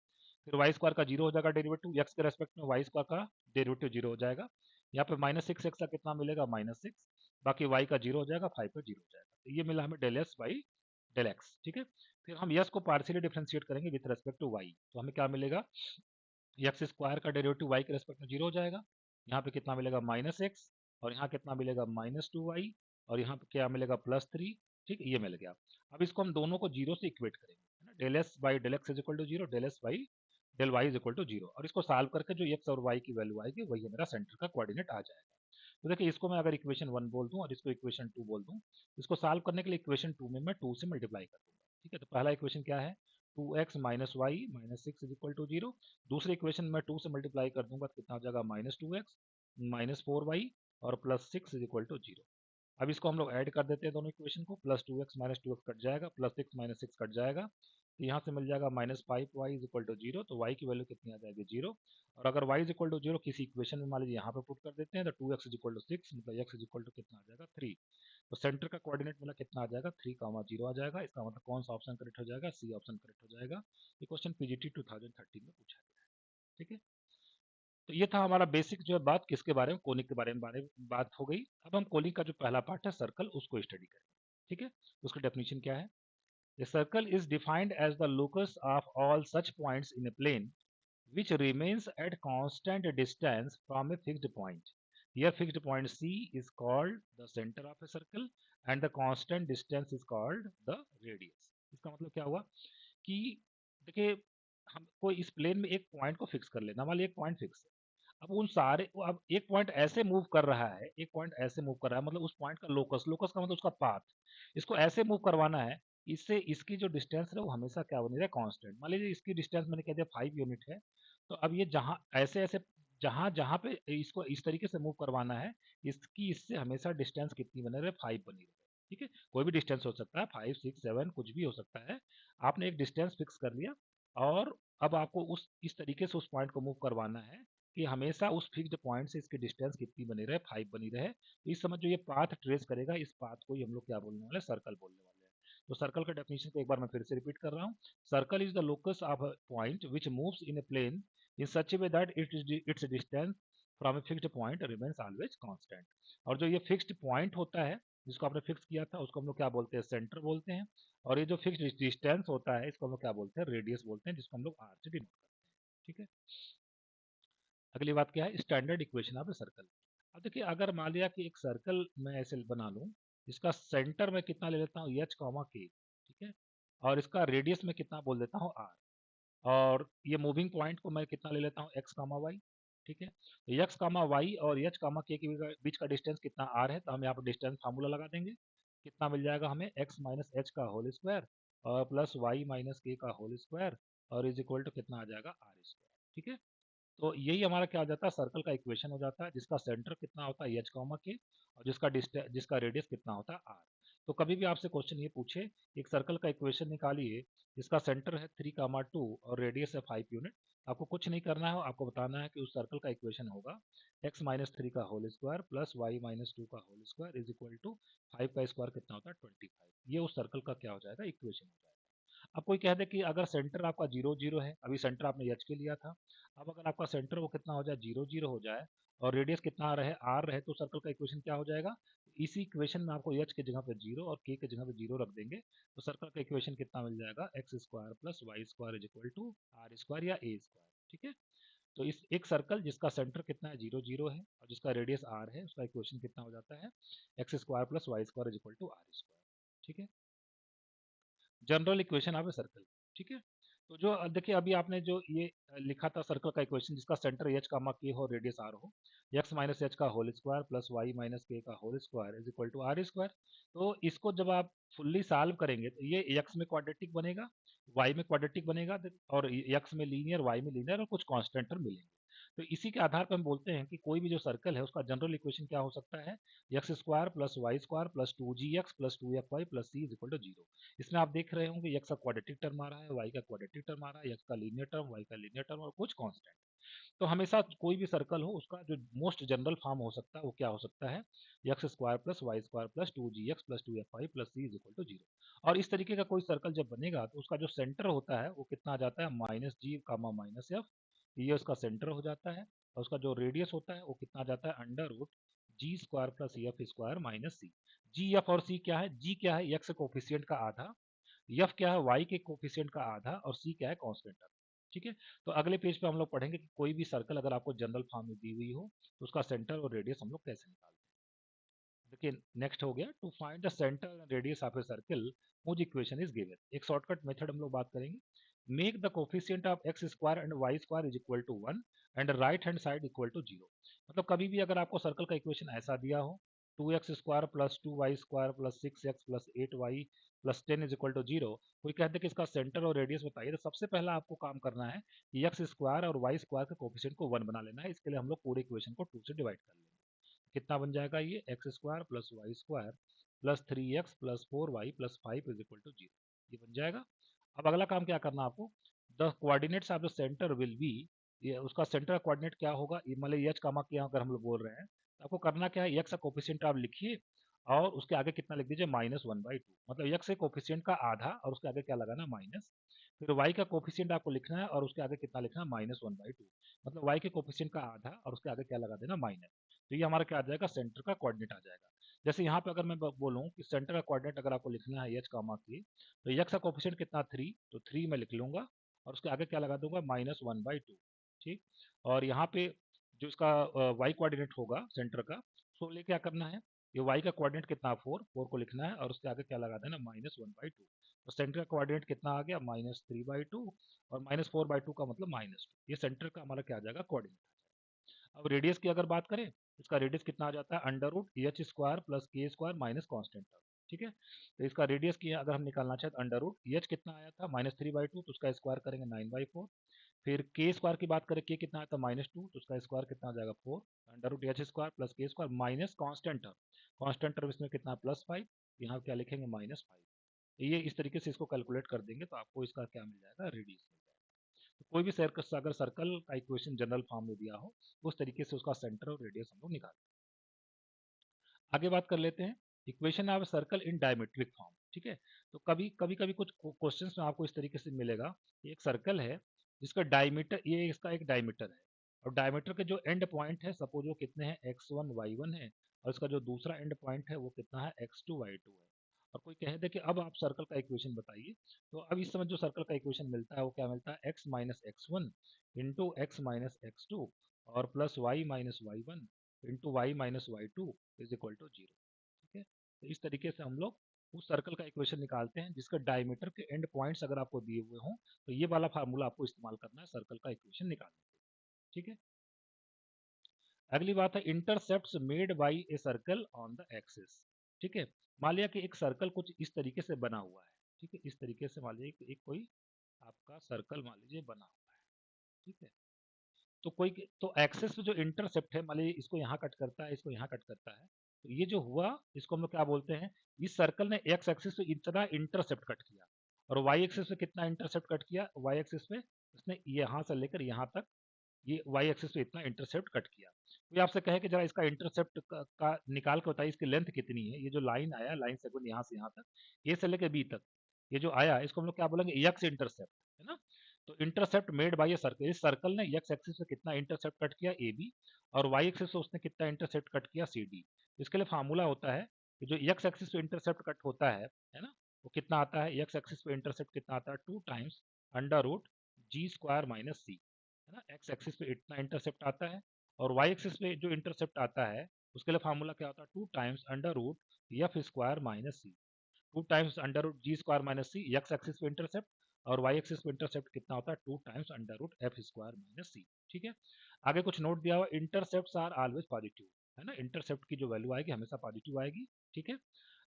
फिर वाई स्क्वायर का 0 हो जाएगा डेरिवेटिव, एक्स के रेस्पेक्ट में वाई स्क्वायर का डेरिवेटिव 0 हो जाएगा। यहाँ पे माइनस 6x का कितना मिलेगा? -6, बाकी वाई का 0 हो जाएगा, 5 का 0 हो जाएगा। तो ये मिला हमें del s by del x. ठीक है, फिर हम यस को पार्शियली डिफरेंशिएट करेंगे विथ रेस्पेक्ट टू वाई, तो हमें क्या मिलेगा? एक्स स्क्वायर का डेरिवेटिव वाई के रेस्पेक्ट में 0 हो जाएगा। यहाँ पे कितना मिलेगा? -x, और यहाँ कितना मिलेगा? -2y, और यहाँ पे क्या मिलेगा? +3। ठीक, ये मिल गया। अब इसको हम दोनों को 0 से इक्वेट करेंगे, है ना? Del s by del x is equal to 0, del s by del y is equal to 0, और इसको सॉल्व करके जो एक्स और वाई की वैल्यू आएगी वही मेरा सेंटर का कोऑर्डिनेट आ जाएगा। तो देखिए इसको मैं अगर इक्वेशन 1 बोल दूं और इसको इक्वेशन 2 बोल दूं, इसको सॉल्व करने के लिए इक्वेशन 2 में मैं 2 से मल्टीप्लाई कर दूंगा। ठीक है, तो पहला इक्वेशन क्या है? 2x minus y minus 6 is equal to 0। दूसरे इक्वेशन में 2 से मल्टीप्लाई कर दूंगा तो कितना हो जाएगा? -2x माइनस 4y और प्लस 6 इज इक्वल टू 0। अब इसको हम लोग ऐड कर देते हैं दोनों इक्वेशन को, plus 2x minus 2x cut जाएगा, प्लस 6 माइनस 6 कट जाएगा, तो यहाँ से मिल जाएगा minus 5y is equal to 0। तो y की वैल्यू कितनी आ जाएगी 0। और अगर y इज इक्वल टू 0 किसी इक्वेशन में मान लीजिए यहाँ पे पुट कर देते हैं, तो 2x इज इक्वल टू 6 मतलब x इज इक्वल टू कितना आ जाएगा 3। तो सेंटर का कोऑर्डिनेट मिला कितना आ जाएगा 3, 0 आ जाएगा। इसका मतलब कौन सा ऑप्शन करेक्ट हो जाएगा, सी ऑप्शन करेक्ट हो जाएगा। ये क्वेश्चन पीजीटी 2013 में पूछा गया है। ठीक है, तो ये था हमारा बेसिक जो है बात किसके बारे में, कोनिक के बारे में बात हो गई। अब हम कोनिक का जो पहला पार्ट है सर्कल, उसको स्टडी करेंगे। ठीक है, उसकी डेफिनेशन क्या है। A circle is defined as the locus of all such points in a plane which remains at constant distance from a fixed point. Here fixed point C is called the center of a circle and the constant distance is called the radius. इसका मतलब क्या हुआ कि देखिए हम कोई इस plane में एक पॉइंट को फिक्स कर लेना, मान लीजिए एक पॉइंट फिक्स है। अब एक पॉइंट ऐसे मूव कर रहा है, एक पॉइंट ऐसे मूव कर रहा है, मतलब उस पॉइंट का लोकस, लोकस का मतलब उसका पाथ, इसको ऐसे मूव करवाना है, इससे इसकी जो डिस्टेंस है वो हमेशा क्या बनी रहे, कांस्टेंट। मान लीजिए इसकी डिस्टेंस मैंने कह दिया 5 यूनिट है, तो अब ये जहां ऐसे ऐसे जहां जहां पे इसको इस तरीके से मूव करवाना है, इसकी इससे हमेशा डिस्टेंस कितनी बने रहे, 5 बनी रहे। ठीक है, कोई भी डिस्टेंस हो सकता है, 5 6 7 कुछ भी हो सकता है। आपने एक डिस्टेंस फिक्स कर लिया और अब आपको उस इस तरीके से उस पॉइंट को मूव करवाना है कि हमेशा उस फिक्स्ड पॉइंट से इसकी डिस्टेंस कितनी बनी रहे, 5 बनी रहे। तो इस समय जो ये पाथ ट्रेस करेगा, इस पाथ को ही हम लोग क्या बोलने वाले हैं, सर्कल बोलने वाले हैं। तो सर्कल का डेफिनेशन को एक बार मैं फिर से रिपीट कर रहा हूँ। Circle is the locus of a point which moves in a plane in such a way that its distance from a fixed point remains always constant. और जो ये फिक्स्ड पॉइंट होता है जिसको आपने फिक्स किया था, उसको हम लोग क्या बोलते हैं, सेंटर बोलते हैं। और ये जो फिक्स्ड डिस्टेंस होता है, इसको हम लोग क्या बोलते हैं, रेडियस बोलते हैं, जिसको हम लोग आर से डिनोट करते हैं। ठीक है, अगली बात क्या है, standard equation of a circle. अब देखिए अगर मान लिया कि एक सर्कल मैं ऐसे बना लूं, इसका सेंटर में कितना ले लेता हूँ एच कॉमा के, ठीक है, और इसका रेडियस में कितना बोल देता हूँ आर, और ये मूविंग पॉइंट को मैं कितना ले लेता हूँ एक्स कामा वाई। ठीक है, तो एक्स कामा वाई और एच कामा के बीच का डिस्टेंस कितना आर है, तो हम यहाँ पर डिस्टेंस फार्मूला लगा देंगे। कितना मिल जाएगा हमें, एक्स माइनस एच का होल स्क्वायर और प्लस वाई माइनस के का होल स्क्वायर और इज इक्वल टू कितना आ जाएगा आर स्क्वायर। ठीक है, तो यही हमारा क्या हो जाता है, सर्कल का इक्वेशन हो जाता है, जिसका सेंटर कितना होता है एच कॉमा के और जिसका रेडियस कितना होता है आर। तो कभी भी आपसे क्वेश्चन ये पूछे एक सर्कल का इक्वेशन निकालिए जिसका सेंटर है 3, 2 और रेडियस है 5 यूनिट, आपको कुछ नहीं करना है, आपको बताना है कि उस सर्कल का इक्वेशन होगा एक्स माइनस 3 का whole square plus y minus 2 का whole square is equal to 5 का स्क्वायर कितना होता है 25। ये उस सर्कल का क्या हो जाएगा, इक्वेशन हो जाएगा। अब कोई कह दे कि अगर सेंटर आपका 0 0 है, अभी सेंटर आपने एच के लिया था, अब अगर आपका सेंटर वो कितना हो जाए 0 0 हो जाए और रेडियस कितना रहे आर रहे, तो सर्कल का इक्वेशन क्या हो जाएगा, इसी इक्वेशन में आपको एच की जगह पे 0 और के की जगह पे 0 रख देंगे, तो सर्कल का इक्वेशन कितना मिल जाएगा, x square plus y square is equal to r square या ए स्क्वायर। ठीक है, तो इस एक सर्कल जिसका सेंटर कितना है 0 0 है और जिसका रेडियस आर है, उसका इक्वेशन कितना हो जाता है, x square plus y square is equal to r square. ठीक है, general equation of a circle. ठीक है, तो जो देखिए अभी आपने जो ये लिखा था सर्कल का इक्वेशन जिसका सेंटर एच कामा के हो रेडियस आर हो, एक्स माइनस एच का whole square plus y minus k का whole square is equal to r square. तो इसको जब आप फुल्ली सॉल्व करेंगे तो ये एक्स में क्वाड्रेटिक बनेगा, वाई में क्वाड्रेटिक बनेगा, और एक्स में लीनियर, वाई में लीनियर और कुछ कॉन्स्टेंट मिलेंगे। तो इसी के आधार पर हम बोलते हैं कि कोई भी जो सर्कल है उसका जनरल इक्वेशन क्या हो सकता है, x square plus y square plus 2gx plus 2fy plus c is equal to 0। इसमें आप देख रहे होंगे एक्स का क्वाड्रेटिक टर्म आ रहा है, वाई का क्वाड्रेटिक टर्म आ रहा है, एक्स का लीनियर टर्म, वाई का लीनियर टर्म और कुछ कांस्टेंट। तो हमेशा कोई भी सर्कल हो उसका जो मोस्ट जनरल फॉर्म हो सकता है वो क्या हो सकता है, x square plus y square plus 2gx plus 2fy plus c is equal to 0। और इस तरीके का कोई सर्कल जब बनेगा तो उसका जो सेंटर होता है वो कितना आ जाता है, माइनस जी कामा माइनस एफ, ये उसका सेंटर हो जाता है। और उसका जो रेडियस होता है वो कितना आ जाता है, अंडर रूट जी square plus F square minus C. G F और सी क्या है, जी क्या है एक्स कोफिशियंट का आधा, एफ क्या है वाई के कोफिशियंट का आधा और सी क्या है कांस्टेंट टर्म। ठीक है, तो अगले पेज पे हम लोग पढ़ेंगे कि कोई भी सर्कल अगर आपको जनरल फॉर्म में दी हुई हो तो उसका सेंटर और रेडियस हम लोग कैसे निकालते हैं। देखिए नेक्स्ट हो गया, to find the centre and radius of a circle whose equation is given. एक शॉर्टकट मेथड हम लोग बात करेंगे, make the coefficient of x square and y square is equal to 1 and right hand side equal to 0। मतलब कभी भी अगर आपको सर्कल का इक्वेशन ऐसा दिया हो, 2x square plus 2y square plus 6x plus 8y plus 10 is equal to 0, कोई कहते हैं कि इसका सेंटर और रेडियस बताइए, तो सबसे पहला आपको काम करना है कि एक्स स्क्वायर और वाई स्क्वायर के कोफिशिएंट को 1 बना लेना है। इसके लिए हम लोग पूरे इक्वेशन को 2 से डिवाइड कर लेंगे। कितना बन जाएगा ये x square plus y square plus 3x plus 4y plus 5 is equal to 0, ये बन जाएगा। अब अगला काम क्या करना आपको, the coordinates of the centre will be, ये उसका सेंटर कोऑर्डिनेट क्या होगा, ये मान लीजिए एच कामा के यहाँ अगर हम लोग बोल रहे हैं तो आपको करना क्या है, एक्स का कोफिशिएंट आप लिखिए और उसके आगे कितना लिख दीजिए -1/2, मतलब एक्स के कोफिशिएंट का आधा और उसके आगे क्या लगाना माइनस, फिर वाई का कोफिशिएंट आपको लिखना है और उसके आगे कितना लिखना है -1/2, मतलब वाई के कोफिशिएंट का आधा और उसके आगे क्या लगा देना माइनस। तो ये हमारा क्या आ जाएगा, सेंटर का कोऑर्डिनेट आ जाएगा। जैसे यहाँ पे अगर मैं बोलूँ कि सेंटर का कोऑर्डिनेट अगर आपको लिखना है एच कामा के, तो एक्स का कोफिशिएंट कितना 3, तो 3 मैं लिख लूंगा और उसके आगे क्या लगा दूंगा -1/2, ठीक। और यहाँ पे जो इसका वाई कोऑर्डिनेट होगा सेंटर का, उसको लिए क्या करना है, ये वाई का कोऑर्डिनेट कितना 4, 4 को लिखना है और उसके आगे क्या लगा देना -1/2, तो सेंटर का कोऑर्डिनेट कितना आ गया -3/2 और -4/2 का मतलब -2, ये सेंटर का हमारा क्या आ जाएगा कोऑर्डिनेट। अब रेडियस की अगर बात करें, इसका रेडियस कितना आ जाता है √h² प्लस के स्क्वायर माइनस कॉन्स्टेंट, ठीक है। तो इसका रेडियस की अगर हम निकालना चाहें तो √h कितना आया था -3/2, तो उसका स्क्वायर करेंगे 9/4, फिर के स्क्वायर की बात करें, के कितना आया था -2, तो उसका स्क्वायर कितना आ जाएगा 4, √h² प्लस के square minus constant term, constant term इसमें कितना +5, यहाँ क्या लिखेंगे -5। ये इस तरीके से इसको कैलकुलेट कर देंगे तो आपको इसका क्या मिल जाएगा, रेडियस मिल जाएगा। तो कोई भी सर्कल, अगर सर्कल का इक्वेशन जनरल फॉर्म में दिया हो उस तरीके से उसका सेंटर और रेडियस हम लोग निकाल। आगे बात कर लेते हैं, equation of circle in diametric form, ठीक है। तो कभी कभी कभी कुछ क्वेश्चंस में आपको इस तरीके से मिलेगा कि एक सर्कल है जिसका डायमीटर, ये इसका एक डायमीटर है और डायमीटर के जो एंड पॉइंट है सपोज वो कितने हैं x1 y1 है और इसका जो दूसरा एंड पॉइंट है वो कितना है x2 y2 है, और कोई कहे दे कि अब आप सर्कल का इक्वेशन बताइए, तो अब इस समय जो सर्कल का इक्वेशन मिलता है वो क्या मिलता है, x minus x1 into x minus x2 और plus y minus y1 into y minus y2 is equal to 0, ठीक है। तो इस तरीके से हम लोग उस सर्कल का इक्वेशन निकालते हैं जिसका डायमीटर के एंड पॉइंट्स अगर आपको दिए हुए हों, तो ये वाला फार्मूला आपको इस्तेमाल करना है सर्कल का इक्वेशन निकालने के लिए, ठीक है। अगली बात है intercepts made by a circle on the axis, ठीक है। मान लिया कि एक सर्कल कुछ इस तरीके से बना हुआ है, ठीक है, इस तरीके से मान लीजिए कि एक कोई आपका सर्कल मान लीजिए बना हुआ है, ठीक है। तो कोई तो एक्सेस में जो इंटरसेप्ट है, मान लीजिए इसको यहाँ कट करता है, इसको यहाँ कट करता है, तो ये जो हुआ इसको हम लोग क्या बोलते हैं, इस सर्कल ने एक्स एक्सिस पे इतना इंटरसेप्ट कट किया और वाई एक्सिस पे कितना इंटरसेप्ट कट किया, वाई एक्सिस पे उसने यहाँ से लेकर यहाँ तक ये वाई एक्सिस पे इतना इंटरसेप्ट कट किया। तो ये आपसे कहे कि जरा इसका इंटरसेप्ट का निकाल के बताइए इसकी लेंथ कितनी है, ये जो लाइन आया लाइन सेगमेंट यहाँ से यहाँ तक, ए से लेकर बी तक, ये जो आया इसको हम लोग क्या बोलेंगे, एक्स इंटरसेप्ट, है ना। तो intercept made by a circle, इस सर्कल ने एक्स एक्सिस से कितना इंटरसेप्ट कट किया ए बी और वाई एक्सिस से उसने कितना इंटरसेप्ट कट किया सी डी। इसके लिए फार्मूला होता है कि जो एक्स एक्सिस पे इंटरसेप्ट कट होता है ना, वो कितना आता है, एक्स एक्सिस पे इंटरसेप्ट कितना आता है 2 times under root g² - c, है ना। एक्स एक्सिस पे इतना इंटरसेप्ट आता है और वाई एक्सिस पे जो इंटरसेप्ट आता है उसके लिए फार्मूला क्या होता है 2 times under root f² - c, 2 times under root g² - c x axis पे इंटरसेप्ट और वाई एक्सिस पे इंटरसेप्ट कितना होता है 2 times under root f² - c, ठीक है। आगे कुछ नोट दिया हुआ, इंटरसेप्ट आर ऑलवेज पॉजिटिव, है ना, इंटरसेप्ट की जो वैल्यू आएगी हमेशा पॉजिटिव आएगी, ठीक है।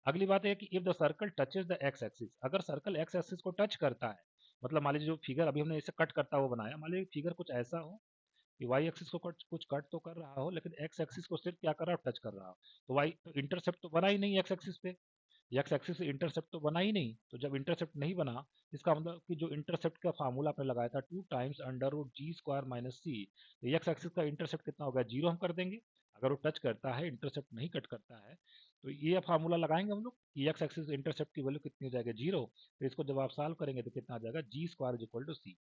अगली बात है कि if the circle touches the x axis, अगर सर्कल एक्स एक्सिस को टच करता है, मतलब मान लीजिए जो फिगर अभी हमने इसे कट करता हुआ बनाया, मान लीजिए फिगर कुछ ऐसा हो कि वाई एक्सिस को कुछ कट तो कर रहा हो लेकिन एक्स एक्सिस को सिर्फ क्या कर रहा हो, टच कर रहा हो, तो वाई तो इंटरसेप्ट तो बना ही नहीं एक्स एक्सिस पे, एक्स एक्सिस से इंटरसेप्ट तो बना ही नहीं, तो जब इंटरसेप्ट नहीं बना इसका मतलब कि जो इंटरसेप्ट का फार्मूला आपने लगाया था 2 times under root g² - c, तो एक्स एक्सिस का इंटरसेप्ट कितना हो गया 0 हम कर देंगे, अगर वो टच करता है इंटरसेप्ट नहीं कट करता है, तो ये फार्मूला लगाएंगे हम लोग कि एक्स एक्सिस इंटरसेप्ट की वैल्यू कितनी हो जाएगी 0, तो इसको जब आप सॉल्व करेंगे तो कितना आ जाएगा g² = c।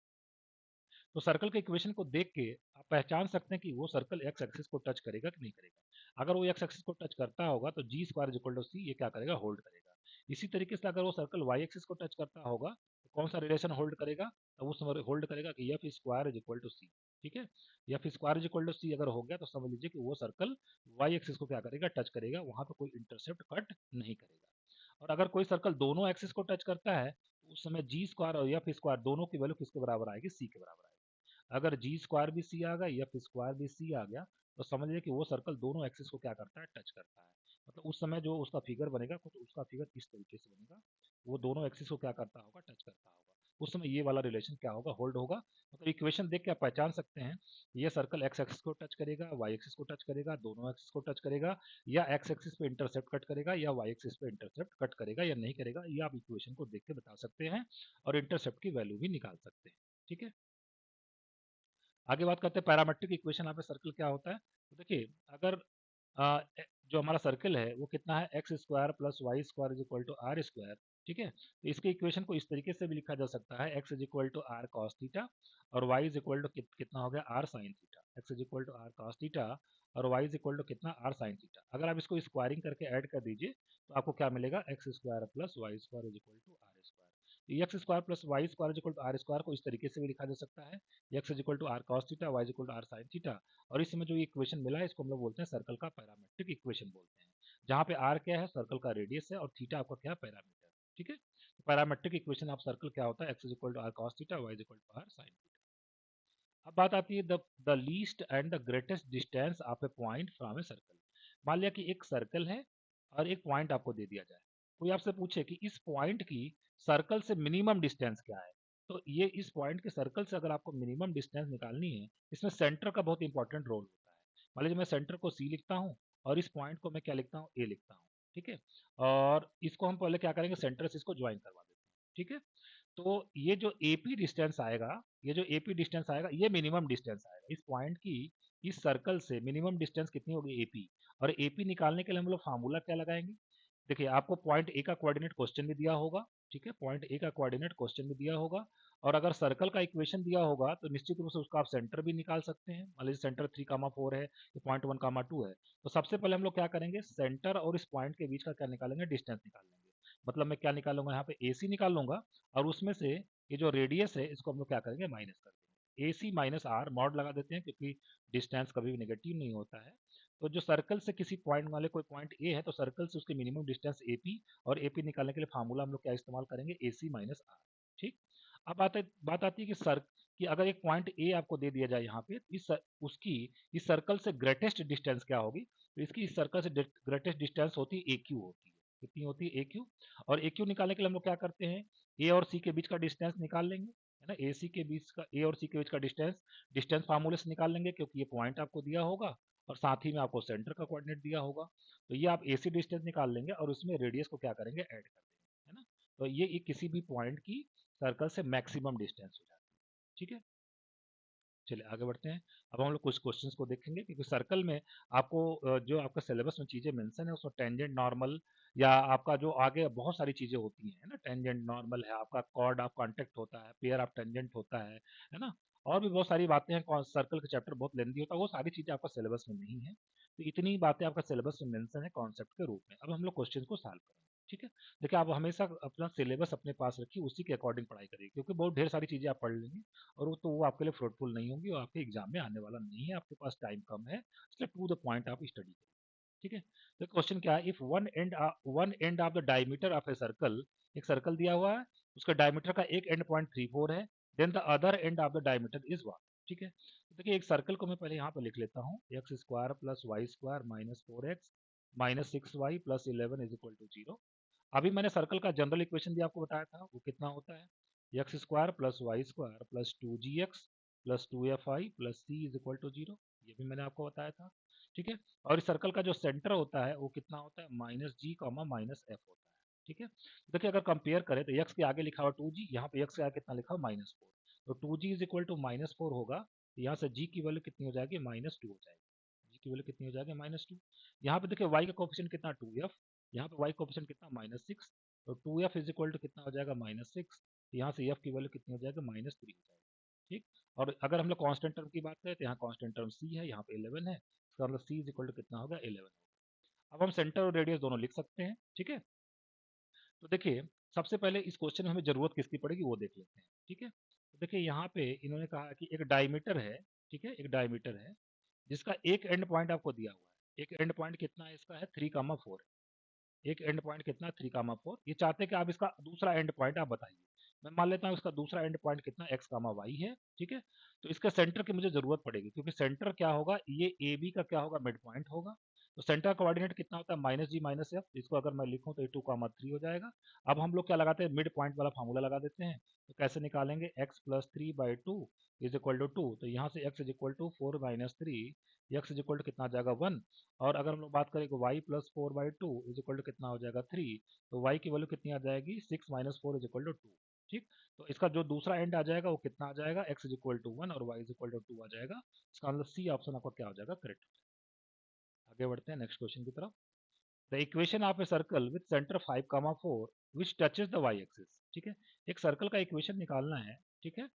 तो सर्कल के इक्वेशन को देख के आप पहचान सकते हैं कि वो सर्कल एक्स एक्सिस को टच करेगा कि नहीं करेगा। अगर वो एक्स एक्सिस को टच करता होगा तो g² = c ये क्या करेगा, होल्ड करेगा। इसी तरीके से अगर वो सर्कल वाई एक्सिस को टच करता होगा तो कौन सा रिलेशन होल्ड करेगा, तो वो समय होल्ड करेगा कि f² = c, ठीक है। f² = c अगर हो गया तो समझ लीजिए कि वो सर्कल वाई एक्सिस को क्या करेगा, टच करेगा, वहां पर कोई इंटरसेप्ट कट नहीं करेगा। और अगर कोई सर्कल दोनों एक्सिस को टच करता है तो उस समय g² और f² दोनों की वैल्यू किसके बराबर आएगी, c के बराबर आएगी। अगर g² भी c आ गया f² भी c आ गया तो समझ लीजिए कि वो सर्कल दोनों एक्सिस को क्या करता है, टच करता है। मतलब उस समय जो उसका फिगर बनेगा कुछ उसका फिगर इस तरीके से बनेगा, वो दोनों एक्सिस को क्या करता होगा, टच करता होगा। उस समय ये वाला रिलेशन क्या होगा, होल्ड होगा। मतलब इक्वेशन देख के आप पहचान सकते हैं ये सर्कल एक्स एक्सिस को टच करेगा, वाई एक्सिस को टच करेगा, दोनों एक्सिस को टच करेगा, या एक्स एक्सिस पे इंटरसेप्ट कट करेगा या वाई एक्सिस पे इंटरसेप्ट कट करेगा या नहीं करेगा, ये आप इक्वेशन को देख के बता सकते हैं और इंटरसेप्ट की वैल्यू भी निकाल सकते हैं। ठीक है, आगे बात करते हैं पैरामेट्रिक इक्वेशन। यहाँ पे सर्कल क्या होता है, तो देखिए अगर जो हमारा सर्कल है वो कितना है, x square plus y square is equal to r square. ठीक है, तो इसके इक्वेशन को इस तरीके से भी लिखा जा सकता है, x is equal to r cos theta और वाई इज इक्वल टू कितना हो गया, r sine theta. X is equal to r cos theta और वाई इज इक्वल टू कितना, आर साइन थीटा। अगर आप इसको स्क्वायरिंग करके ऐड कर दीजिए तो आपको क्या मिलेगा, x square plus y square is equal to r square. X square plus y square is equal to r square को इस तरीके से भी लिखा जा सकता है, x is equal to r cos theta, y is equal to r sine theta. और इस समय जो इक्वेशन मिला है इसको हम लोग बोलते हैं सर्कल का पैरामेट्रिक इक्वेशन बोलते हैं, जहाँ पे आर क्या है, सर्कल का रेडियस है, और थीटा आपका क्या है, पैरामीटर। ठीक है, तो पैरामेट्रिक इक्वेशन ऑफ सर्कल क्या होता है, x is equal to r cos theta, y is equal to r sine theta. अब बात आती है the least and the greatest distance of a point from a circle. मान लिया कि एक सर्कल है और एक पॉइंट आपको दे दिया जाए, कोई आपसे पूछे कि इस पॉइंट की सर्कल से मिनिमम डिस्टेंस क्या है, तो ये इस पॉइंट के सर्कल से अगर आपको मिनिमम डिस्टेंस निकालनी है, इसमें सेंटर का बहुत इंपॉर्टेंट रोल होता है। मान लीजिए मैं सेंटर को सी लिखता हूँ और इस पॉइंट को मैं क्या लिखता हूँ, ए लिखता हूँ। ठीक है, और इसको हम पहले क्या करेंगे, सेंटर से इसको ज्वाइन करवा देते हैं। ठीक है, तो ये जो एपी डिस्टेंस आएगा, ये जो एपी डिस्टेंस आएगा ये मिनिमम डिस्टेंस आएगा इस पॉइंट की, इस सर्कल से मिनिमम डिस्टेंस कितनी होगी, एपी। और एपी निकालने के लिए हम लोग फार्मूला क्या लगाएंगे, देखिए आपको पॉइंट ए का कोऑर्डिनेट क्वेश्चन भी दिया होगा। ठीक है, पॉइंट ए का कोऑर्डिनेट क्वेश्चन भी दिया होगा, और अगर सर्कल का इक्वेशन दिया होगा तो निश्चित रूप से उसका आप सेंटर भी निकाल सकते हैं। मान लीजिए सेंटर 3,4 है, ये पॉइंट 1,2 है, तो सबसे पहले हम लोग क्या करेंगे, सेंटर और इस पॉइंट के बीच का क्या निकालेंगे, डिस्टेंस निकाल लेंगे। मतलब मैं क्या निकालूंगा, यहाँ पे ए सी निकाल लूंगा, और उसमें से ये जो रेडियस है इसको हम लोग क्या करेंगे, माइनस कर देंगे। ए सी माइनस आर मॉड लगा देते हैं, क्योंकि डिस्टेंस कभी भी नेगेटिव नहीं होता है। तो जो सर्कल से किसी पॉइंट वाले कोई पॉइंट ए है, तो सर्कल से उसके मिनिमम डिस्टेंस एपी, और एपी निकालने के लिए फार्मूला हम लोग क्या इस्तेमाल करेंगे, ए सी माइनस आर। ठीक, अब बात आती है कि कि अगर एक पॉइंट ए आपको दे दिया जाए यहाँ पे, उसकी इस सर्कल से ग्रेटेस्ट डिस्टेंस क्या होगी, तो इसकी इस सर्कल से ग्रेटेस्ट डिस्टेंस होती है ए क्यू होती है। कितनी होती है, ए क्यू। और ए क्यू निकालने के लिए हम लोग क्या करते हैं, ए और सी के बीच का डिस्टेंस निकाल लेंगे, है ना, ए सी के बीच का, ए और सी के बीच का डिस्टेंस डिस्टेंस फार्मूले से निकाल लेंगे, क्योंकि ये पॉइंट आपको दिया होगा और साथ ही में आपको सेंटर का कोऑर्डिनेट दिया होगा। तो ये आप एसी डिस्टेंस निकाल लेंगे और उसमें रेडियस को क्या करेंगे, ऐड कर देंगे, है ना। तो ये किसी भी पॉइंट की सर्कल से मैक्सिमम डिस्टेंस हो जाती है। ठीक है, चलिए आगे बढ़ते हैं। अब हम लोग कुछ क्वेश्चंस को देखेंगे, क्योंकि सर्कल में आपको जो आपका सिलेबस में चीज़ें मेंशन है उसमें टेंजेंट, नॉर्मल, या आपका जो आगे बहुत सारी चीज़ें होती हैं, है ना, टेंजेंट नॉर्मल है, आपका कॉर्ड ऑफ कांटेक्ट होता है, पेयर ऑफ टेंजेंट होता है ना, और भी बहुत सारी बातें हैं। सर्कल का चैप्टर बहुत लेंदी होता है, वो सारी चीज़ें आपका सिलेबस में नहीं है, तो इतनी बातें आपका सिलेबस में मेंशन है कॉन्सेप्ट के रूप में। अब हम लोग क्वेश्चन को सॉल्व करेंगे। ठीक है, देखिए आप हमेशा अपना सिलेबस अपने पास रखिए, उसी के अकॉर्डिंग पढ़ाई करिए, क्योंकि बहुत ढेर सारी चीज़ें आप पढ़ लेंगे और वो आपके लिए फ्रूटफुल नहीं होंगी, और आपके एग्जाम में आने वाला नहीं है, आपके पास टाइम कम है, इसलिए टू द पॉइंट आप स्टडी करिए। ठीक है, तो क्वेश्चन क्या है, if one and of the diameter of a circle, एक सर्कल दिया हुआ है, उसका डायमीटर का एक एंड 0.34 है, then the other end of the diameter is 1। ठीक है, तो देखिए एक सर्कल को मैं पहले यहाँ पे लिख लेता हूँ, x square plus y square minus 4x minus 6y plus 11 is equal to 0। अभी मैंने सर्कल का जनरल इक्वेशन भी आपको बताया था, वो कितना होता है, x square plus y square plus 2gx plus 2fy plus c is equal to 0, ये भी मैंने आपको बताया था। ठीक है, और इस सर्कल का जो सेंटर होता है वो कितना होता है, माइनस जी कॉमा माइनस एफ होता है। ठीक है, देखिए अगर कंपेयर करें तो एक्स के आगे लिखा हुआ 2g, यहाँ पे एक्स के आगे कितना लिखा हुआ, -4, तो 2g इज इक्वल टू -4 होगा, तो यहाँ से जी की वैल्यू कितनी हो जाएगी, -2 हो जाएगी। जी की वैल्यू कितनी हो जाएगी, -2। यहाँ पे देखिए वाई का कोफिशिएंट कितना, 2f, यहाँ पे वाई कोफिशिएंट कितना, -6, तो 2f इज इक्वल टू कितना हो जाएगा, -6, यहाँ से f की वैल्यू कितनी हो जाएगी, -3 हो जाएगी। ठीक, और अगर हम लोग कांस्टेंट टर्म की बात करें तो यहाँ कांस्टेंट टर्म c है, यहाँ पे 11 है, इसका मतलब c इज इक्वल टू कितना होगा, 11 होगा। अब हम सेंटर और रेडियस दोनों लिख सकते हैं। ठीक है, तो देखिए सबसे पहले इस क्वेश्चन में हमें जरूरत किसकी पड़ेगी वो देख लेते हैं। ठीक है, तो देखिए यहाँ पे इन्होंने कहा कि एक डायमीटर है, ठीक है, एक डायमीटर है जिसका एक एंड पॉइंट आपको दिया हुआ है, एक एंड पॉइंट कितना है इसका है 3,4, एक एंड पॉइंट कितना, 3,4। ये चाहते हैं कि आप इसका दूसरा एंड पॉइंट आप बताइए। मैं मान लेता हूँ इसका दूसरा एंड पॉइंट कितना, एक्स कामा वाई है। ठीक है, तो इसका सेंटर की मुझे जरूरत पड़ेगी, क्योंकि सेंटर क्या होगा, ये ए बी का क्या होगा, मिड पॉइंट होगा। तो सेंटर कोऑर्डिनेट कितना होता है माइनस जी माइनस एफ, इसको अगर मैं लिखूं तो ये 2,3 हो जाएगा। अब हम लोग क्या लगाते हैं, मिड पॉइंट वाला फार्मूला लगा देते हैं। तो कैसे निकालेंगे, x plus three by two is equal to two, तो यहाँ से x is equal to four minus three, x is equal to कितना आ जाएगा 1। और अगर हम लोग बात करें y plus four by two is equal to कितना हो जाएगा 3, तो y की वैल्यू कितनी आ जाएगी 6 minus four is equal to 2। ठीक, तो इसका जो दूसरा एंड आ जाएगा वो कितना आ जाएगा, x इज इक्वल टू 1 और y इज इक्वल टू 2 आ जाएगा। इसका मतलब सी ऑप्शन आपका क्या हो जाएगा, करेक्ट। आगे बढ़ते हैं नेक्स्ट क्वेश्चन की तरफ। The equation of a circle with centre 5,4 which touches the y axis. ठीक है, एक सर्कल का इक्वेशन निकालना है। ठीक है,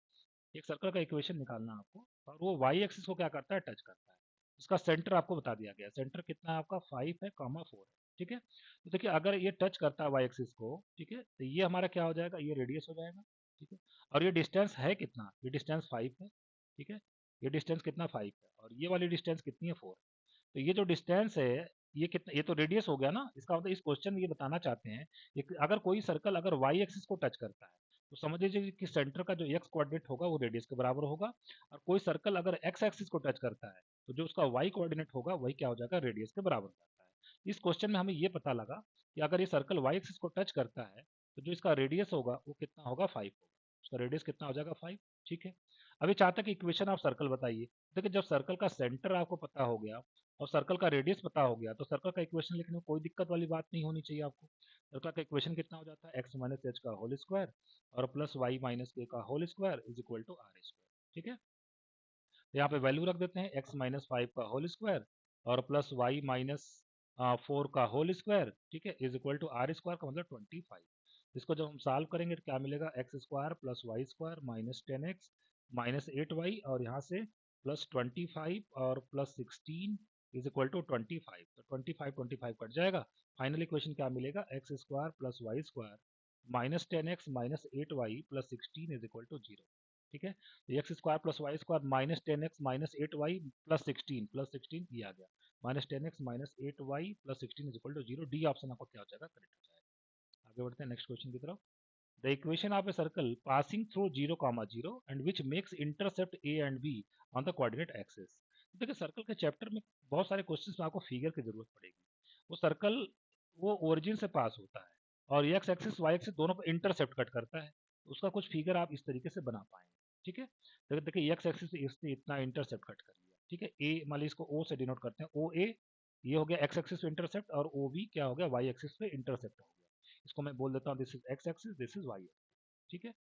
एक सर्कल का इक्वेशन निकालना है आपको, और वो वाई एक्सिस को क्या करता है, टच करता है। इसका सेंटर आपको बता दिया गया, सेंटर कितना है आपका 5 है, कामा 4 है। ठीक है, तो देखिए अगर ये टच करता है वाई एक्सिस को, ठीक है, तो ये हमारा क्या हो जाएगा, ये रेडियस हो जाएगा। ठीक है, और ये डिस्टेंस है कितना, ये डिस्टेंस 5 है। ठीक है, ये डिस्टेंस कितना 5 है, और ये वाली डिस्टेंस कितनी है 4। तो ये जो डिस्टेंस है, ये कितना, ये तो रेडियस हो गया ना। इसका मतलब इस क्वेश्चन में ये बताना चाहते हैं, अगर कोई सर्कल अगर वाई एक्सिस को टच करता है, तो समझ लीजिए कि सेंटर का जो एक्स कोऑर्डिनेट होगा वो रेडियस के बराबर होगा। और कोई सर्कल अगर एक्स एक्सिस को टच करता है, तो जो उसका वाई कोऑर्डिनेट होगा वही क्या हो जाएगा, रेडियस के बराबर हो जाता है। इस क्वेश्चन में हमें ये पता लगा कि अगर ये सर्कल वाई एक्सिस को टच करता है, तो जो इसका रेडियस होगा वो कितना होगा, 5 होगा। उसका रेडियस कितना हो जाएगा, 5। ठीक है, अभी चाहता है कि इक्वेशन ऑफ सर्कल बताइए। देखिए जब सर्कल का सेंटर आपको पता हो गया और सर्कल का रेडियस पता हो गया, तो सर्कल का इक्वेशन लिखने में कोई दिक्कत वाली बात नहीं होनी चाहिए आपको। सर्कल का इक्वेशन कितना हो जाता है, एक्स माइनस एच का होल स्क्वायर और प्लस वाई माइनस के का whole square is equal to r square. ठीक है, तो यहाँ पे वैल्यू रख देते हैं, एक्स माइनस फाइव का होल स्क्वायर और प्लस वाई माइनस 4 का होल स्क्वायर। ठीक है, is equal to r square का मतलब 25। इसको जब हम सॉल्व करेंगे तो क्या मिलेगा, x square plus y square minus 10x minus 8y, और यहाँ से प्लस 25 और प्लस 16 इज इक्वल टू 25। तो 25 कट जाएगा। फाइनल इक्वेशन क्या मिलेगा, x square plus y square minus 10x minus 8y plus 16 is equal to 0। ठीक है, तो x square plus y square minus 10x minus 8y plus sixteen ये आ गया, minus 10x minus 8y plus 16 is equal to 0। D option आपको क्या हो जाएगा, करेक्ट हो जाएगा। आगे बढ़ते हैं नेक्स्ट क्वेश्चन की तरफ। The equation of a circle passing through 0,0 and which makes intercept A and be on the coordinate axis. देखिए सर्कल के चैप्टर में बहुत सारे क्वेश्चंस में आपको फिगर की जरूरत पड़ेगी। वो सर्कल वो ओरिजिन से पास होता है और एक्स एक्सिस वाई एक्सिस दोनों पर इंटरसेप्ट कट करता है, उसका कुछ फिगर आप इस तरीके से बना पाएंगे। ठीक है, तो देखिए एक्स एक्सिस से इसने इतना इंटरसेप्ट कट कर लिया। ठीक है, ए मान लीजिए इसको ओ से डिनोट करते हैं, ओ ए ये हो गया एक्स एक्सिस पे इंटरसेप्ट, और ओ बी क्या हो गया, वाई एक्सिस पे इंटरसेप्ट हो गया। इसको मैं बोल देता हूँ this is x axis, this is y axis. ठीक है,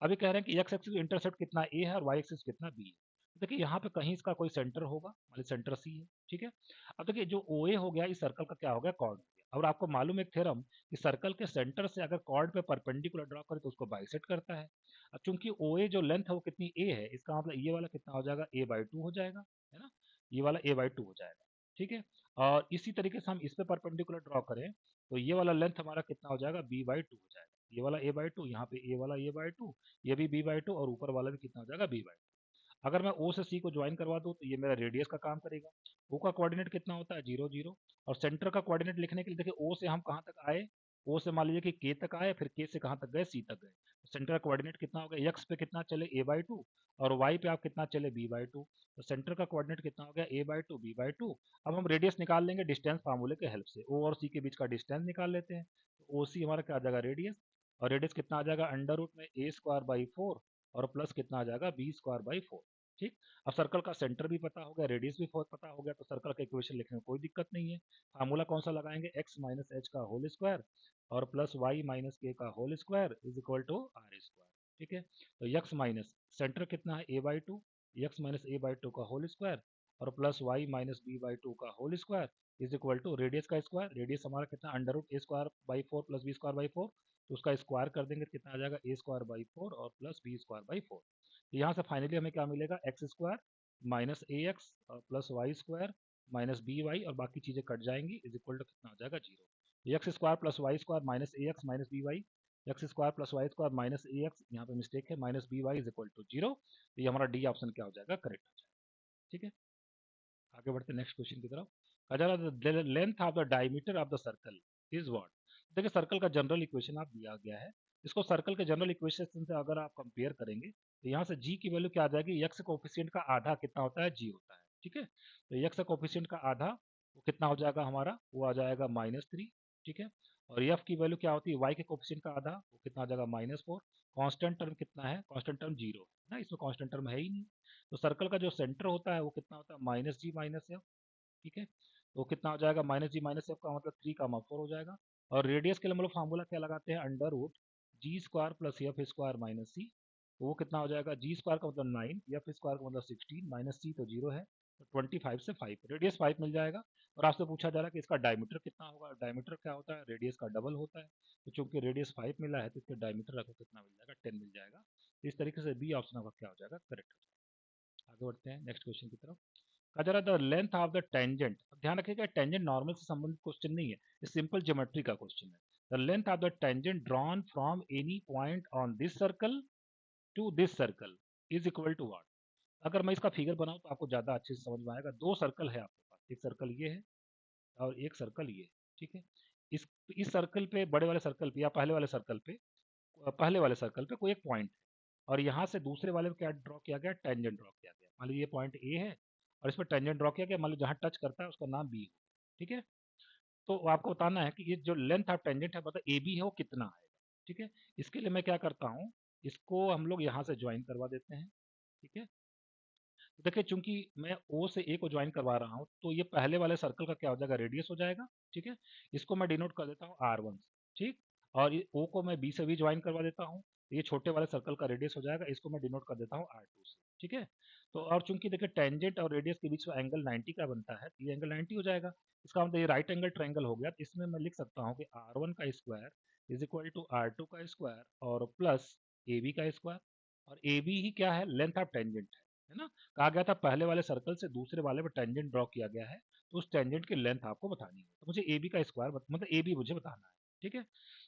अभी कह रहे हैं कि एक्स एक्सिस इंटरसेप्ट कितना ए है और वाई एक्सिस कितना बी है। तो देखिए यहाँ पे कहीं इसका कोई सेंटर होगा, मान लीजिए सेंटर सी है। ठीक है, अब देखिए जो ओ ए हो गया इस सर्कल का क्या हो गया, कॉर्ड हो गया। और आपको मालूम है एक थ्योरम कि सर्कल के सेंटर से अगर कॉर्ड पे परपेंडिकुलर ड्रॉ करें तो उसको बाइसेक्ट करता है। अब चूंकि ओ ए जो लेंथ है वो कितनी ए है, इसका मतलब ये वाला कितना हो जाएगा, ए बाई टू हो जाएगा, है ना, ये वाला ए बाई टू हो जाएगा। ठीक है, और इसी तरीके से हम इस पे परपेंडिकुलर ड्रॉ करें तो ये वाला लेंथ हमारा कितना हो जाएगा, बी बाई टू हो जाएगा। ये वाला ए बाई टू, यहाँ पे ए वाला ए बाई टू, ये भी बी बाई टू, और ऊपर वाला भी कितना हो जाएगा, बी बाई टू। अगर मैं ओ से सी को ज्वाइन करवा दूं तो ये मेरा रेडियस का काम करेगा। ओ का कोऑर्डिनेट कितना होता है, 0 0। और सेंटर का कोऑर्डिनेट लिखने के लिए देखिए ओ से हम कहाँ तक आए, ओ से मान लीजिए कि के तक आए, फिर के से कहाँ तक गए, सी तक गए। तो सेंटर का कोऑर्डिनेट कितना हो गया, एक्स पे कितना चले, ए बाई टू, और वाई पे आप कितना चले, बी बाई टू। तो सेंटर का कोऑर्डिनेट कितना हो गया, a by two, b by two. अब हम रेडियस निकाल लेंगे डिस्टेंस फार्मूले के हेल्प से, ओ और सी के बीच का डिस्टेंस निकाल लेते हैं। तो ओ सी हमारा क्या आ जाएगा, रेडियस, और रेडियस कितना आ जाएगा, अंडर रूट में ए स्क्वायर बाई फोर, और प्लस कितना आ जाएगा, बी स्क्वायर बाई फोर। ठीक, अब सर्कल का सेंटर भी पता हो गया, रेडियस भी पता हो गया, तो सर्कल का इक्वेशन लिखने में कोई दिक्कत नहीं है। फार्मूला कौन सा लगाएंगे, एक्स माइनस एच का होल स्क्वायर और प्लस वाई माइनस के का whole square is equal to r square. ठीक है, तो एक्स माइनस सेंटर कितना है, a by two, x minus a by two का होल स्क्वायर और plus y minus b by two का whole square is equal to radius का square, radius हमारा कितना, under root a square by four plus b square by four, तो उसका square कर देंगे तो कितना आ जाएगा, ए स्क्वायर बाई फोर और plus b square by four. तो यहाँ से फाइनली हमें क्या मिलेगा, x square minus a x plus y square minus b y, और बाकी चीज़ें कट जाएंगी, इज इक्वल टू कितना हो जाएगा, zero. X square plus y square minus a x minus b y, x square plus y square minus a x, यहाँ पे mistake है, minus b y is equal to zero. तो ये हमारा D option क्या हो जाएगा, करेक्ट हो जाएगा। ठीक है, आगे बढ़ते हैं नेक्स्ट क्वेश्चन की तरफ। कहा length of the diameter of the circle is what. देखिए सर्कल का जनरल इक्वेशन आप दिया गया है, इसको सर्कल के जनरल इक्वेशन से अगर आप कंपेयर करेंगे तो यहाँ से जी की वैल्यू क्या आ जाएगी, एक्स कोफिशिएंट का आधा कितना होता है, जी होता है। ठीक है, तो एक्स कोफिशिएंट का आधा वो कितना हो जाएगा हमारा, वो आ जाएगा -3, ठीक है। और एफ की वैल्यू क्या होती है, वाई के कोफिशिएंट का आधा, वो कितना आ जाएगा -4। कांस्टेंट टर्म कितना है, कांस्टेंट टर्म 0 है ना, इसमें कांस्टेंट टर्म है ही नहीं। तो सर्कल का जो सेंटर होता है वो कितना होता है, -g-f, ठीक है। तो कितना हो जाएगा, -g-f का मतलब 3, 4 हो जाएगा। और रेडियस के लिए हम लोग फार्मूला क्या लगाते हैं, under root g² + f² - c। तो वो कितना हो जाएगा, g² का मतलब 9, f² का मतलब 16, माइनस c तो 0 है, तो 25 से 5 रेडियस 5 मिल जाएगा। और आपसे पूछा जा रहा है कि इसका डायमीटर कितना होगा, डायमीटर क्या होता है, रेडियस का डबल होता है। तो चूंकि रेडियस 5 मिला है तो इसका डायमीटर आपको कितना मिल जाएगा, 10 मिल जाएगा। तो इस तरीके से बी ऑप्शन आपका क्या हो जाएगा, करेक्ट हो जाएगा। आगे बढ़ते हैं नेक्स्ट क्वेश्चन की तरफ। कहा जा रहा the length of the tangent, ध्यान रखिएगा टेंजेंट नॉर्मल से संबंधित क्वेश्चन नहीं है, ये सिंपल ज्योमेट्री का क्वेश्चन है। The length of the tangent drawn from any point on this circle to this circle is equal to what. अगर मैं इसका फिगर बनाऊं तो आपको ज्यादा अच्छे से समझ में आएगा। दो सर्कल है आपके पास, एक सर्कल ये है और एक सर्कल ये है, ठीक है। इस इस सर्कल पे, बड़े वाले सर्कल पे या पहले वाले सर्कल पे कोई एक पॉइंट है, और यहाँ से दूसरे वाले में क्या ड्रॉ किया गया, टेंजेंट ड्रॉ किया गया। मान लीजिए ये पॉइंट ए है और इस पर टेंजेंट ड्रॉ किया गया, मान लीजिए जहाँ टच करता है उसका नाम बी हो, ठीक है। तो आपको बताना है कि ये जो लेंथ ऑफ टेंजेंट है मतलब ए बी है वो कितना आएगा, ठीक है। इसके लिए मैं क्या करता हूँ, इसको हम लोग यहाँ से ज्वाइन करवा देते हैं, ठीक है। तो देखिए चूंकि मैं ओ से ए को ज्वाइन करवा रहा हूँ तो ये पहले वाले सर्कल का क्या हो जाएगा, रेडियस हो जाएगा, ठीक है। इसको मैं डिनोट कर देता हूँ R1 से, ठीक। और ये ओ को मैं बी से भी ज्वाइन करवा देता हूँ, तो ये छोटे वाले सर्कल का रेडियस हो जाएगा, इसको मैं डिनोट कर देता हूँ R2 से, ठीक है। तो और चूंकि देखिए टेंजेंट और रेडियस के बीच में एंगल 90 का बनता है, तो ये एंगल 90 हो जाएगा। इसका मतलब ये राइट एंगल ट्रायंगल हो गया। तो इसमें मैं लिख सकता हूँ कि R1 का square is equal to R2 का स्क्वायर और प्लस AB का स्क्वायर। और AB ही क्या है, लेंथ ऑफ टेंजेंट है ना। कहा गया था पहले वाले सर्कल से दूसरे वाले में टेंजेंट ड्रॉ किया गया है, तो उस टेंजेंट की लेंथ आपको बतानी है। तो मुझे ए बी का स्क्वायर मतलब ए बी मुझे बताना है, ठीक है।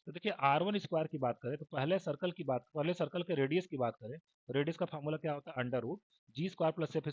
तो देखिए R1 स्क्वायर की बात करें तो पहले सर्कल के रेडियस की बात करें तो रेडियस का फॉर्मूला क्या होता है, under root g² + f²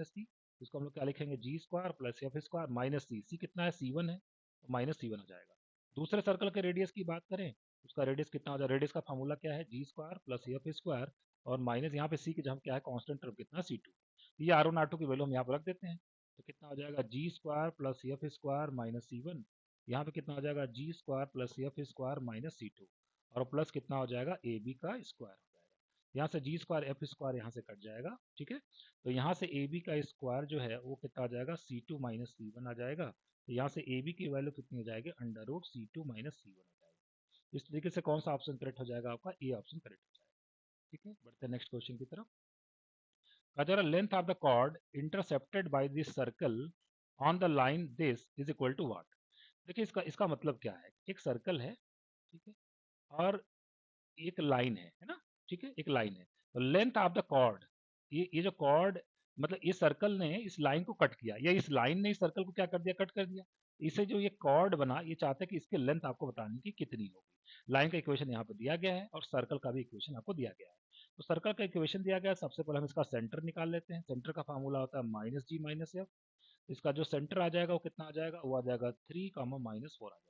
- c। इसको हम लोग क्या लिखेंगे, g² + f² - c। सी कितना है, C1 है, तो -C1 हो जाएगा। दूसरे सर्कल के रेडियस की बात करें, उसका रेडियस कितना हो जाएगा, रेडियस का फॉर्मूला क्या है, g² + f² और माइनस यहाँ पे सी की जगह क्या है, कांस्टेंट टर्म कितना, C2। ये R1 R2 की वैल्यू हम यहाँ पर रख देते हैं। तो कितना हो जाएगा, g² + f² - C1। यहाँ पे कितना हो जाएगा, g² + f² - C2 और प्लस कितना हो जाएगा, ए बी का स्क्वायर हो जाएगा। यहाँ से g² f² यहाँ से कट जाएगा, ठीक है। तो यहाँ से ए बी का स्क्वायर जो है वो कितना आ जाएगा, C2 - C1 आ जाएगा। तो यहाँ से ए बी की वैल्यू कितनी हो जाएगी, अंडर रूट C2 - C1 हो जाएगा। इस तरीके से कौन सा ऑप्शन करेक्ट हो जाएगा, आपका ए ऑप्शन करेक्ट हो जाएगा, ठीक है। बढ़ते हैं नेक्स्ट क्वेश्चन की तरफ। Consider length of the chord intercepted by this circle on the line this is equal to what। देखिए इसका इसका मतलब क्या है, एक सर्कल है, ठीक है, और एक लाइन है ना, ठीक है, एक लाइन है। तो लेंथ ऑफ द कॉर्ड, ये जो कॉर्ड मतलब इस सर्कल ने इस लाइन को कट किया, या इस लाइन ने इस सर्कल को क्या कर दिया, कट कर दिया। इसे जो ये कॉर्ड बना, ये चाहते हैं कि इसकी लेंथ आपको बतानी कि कितनी होगी। लाइन का इक्वेशन यहाँ पे दिया गया है और सर्कल का भी इक्वेशन आपको दिया गया है। तो सर्कल का इक्वेशन दिया गया है, सबसे पहले हम इसका सेंटर निकाल लेते हैं। सेंटर का फार्मूला होता है -g - f। इसका जो सेंटर आ जाएगा वो कितना आ जाएगा, वो आ जाएगा 3, -4 आ जाएगा।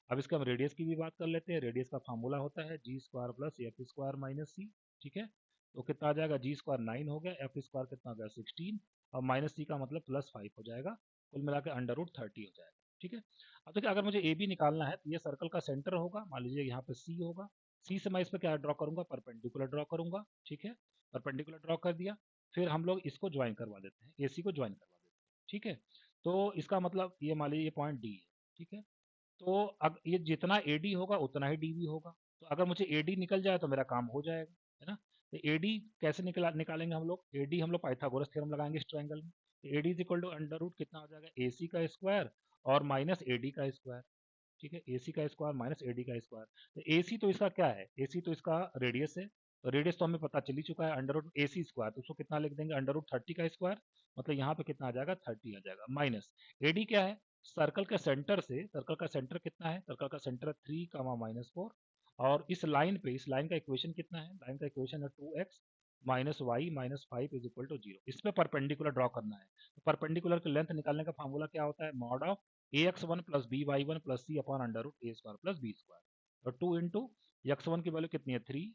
अब इसका हम रेडियस की भी बात कर लेते हैं। रेडियस का फार्मूला होता है g² + f² - c, ठीक है। तो कितना आ जाएगा, g² 9 हो गया, f² कितना हो गया, 16 और माइनस सी का मतलब +5 हो जाएगा। कुल मिला के अंडर रूट 30 हो जाएगा, ठीक है। अब देखिए अगर मुझे ए बी निकालना है तो ये सर्कल का सेंटर होगा, मान लीजिए यहाँ पे सी होगा। सी से मैं इस पर क्या ड्रॉ करूंगा, परपेंडिकुलर ड्रॉ करूंगा, ठीक है। परपेंडिकुलर ड्रॉ कर दिया, फिर हम लोग इसको ज्वाइन करवा देते हैं, ए सी को ज्वाइन करवा देते हैं, ठीक है। तो इसका मतलब ये मान लीजिए ये पॉइंट डी है, ठीक है। तो अब ये जितना AD होगा उतना ही DB होगा। तो अगर मुझे AD निकल जाए तो मेरा काम हो जाएगा, है ना। तो AD कैसे निकालेंगे हम लोग, AD हम लोग पाइथागोरस थ्योरम लगाएंगे इस ट्रायंगल में। तो AD is equal to under root कितना हो जाएगा, AC का स्क्वायर और माइनस AD का स्क्वायर, ठीक है। AC का स्क्वायर माइनस AD का स्क्वायर। तो AC तो इसका क्या है, AC तो इसका रेडियस है। तो रेडियस तो हमें पता चल ही चुका है, अंडर रूट AC स्क्वायर, तो उसको कितना लिख देंगे, अंडर रूट 30 का स्क्वायर। मतलब यहाँ पे कितना आ जाएगा, 30 आ जाएगा। माइनस AD क्या है, सर्कल के सेंटर से, सर्कल का सेंटर कितना है, सर्कल का सेंटर 3, -4। और इस लाइन पे, इस लाइन का इक्वेशन कितना है, लाइन का इक्वेशन है 2x - y - 5 is equal to 0। इस पे परपेंडिकुलर ड्रॉ करना है। तो परपेंडिकुलर की लेंथ निकालने का फार्मूला क्या होता है, mod of ax1 + by1 + c upon under root a² + b²। और 2 इंटू x1 की वैल्यू कितनी है 3,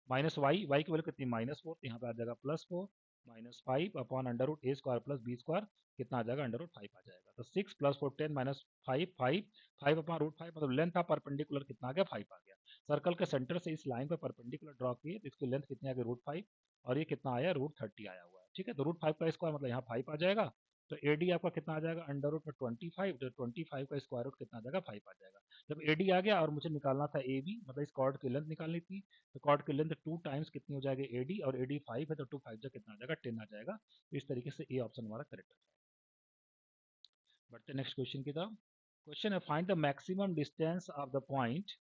माइनस y की वैल्यू कितनी -4, तो यहाँ पे आ जाएगा +4 -5 upon under root a square plus b square कितना आ जाएगा, अंडर रूट 5 आ जाएगा। तो 6 + 4 10 -5 5 5 अपॉन रूट 5 मतलब लेंथ ऑफ परपेंडिकुलर कितना आ गया, 5 आ गया। सर्कल के सेंटर से इस लाइन पर परपेंडिकुलर ड्रॉ किए तो इसकी लेंथ कितनी आ गई, रूट 5, और ये कितना आया, रूट 30 आया हुआ है। ठीक है, तो रूट 5 का स्क्वायर मतलब यहाँ 5 आ जाएगा। तो एडी आपका कितना आ जाएगा, अंडर रूट में 25, तो 25 का स्क्वायर रूट कितना आ जाएगा, 5 आ जाएगा। जब एडी आ गया और मुझे निकालना था ए बी, मतलब इस कॉर्ड की लेंथ निकालनी थी, तो कॉर्ड की लेंथ 2 टाइम्स कितनी हो जाएगी, एडी, और एडी 5 है तो 2 5 जा कितना आ जाएगा, 10 आ जाएगा। तो इस तरीके से ए ऑप्शन हमारा करेक्ट हो जाएगा। बढ़ते नेक्स्ट क्वेश्चन की तरफ। क्वेश्चन है find the maximum distance of the point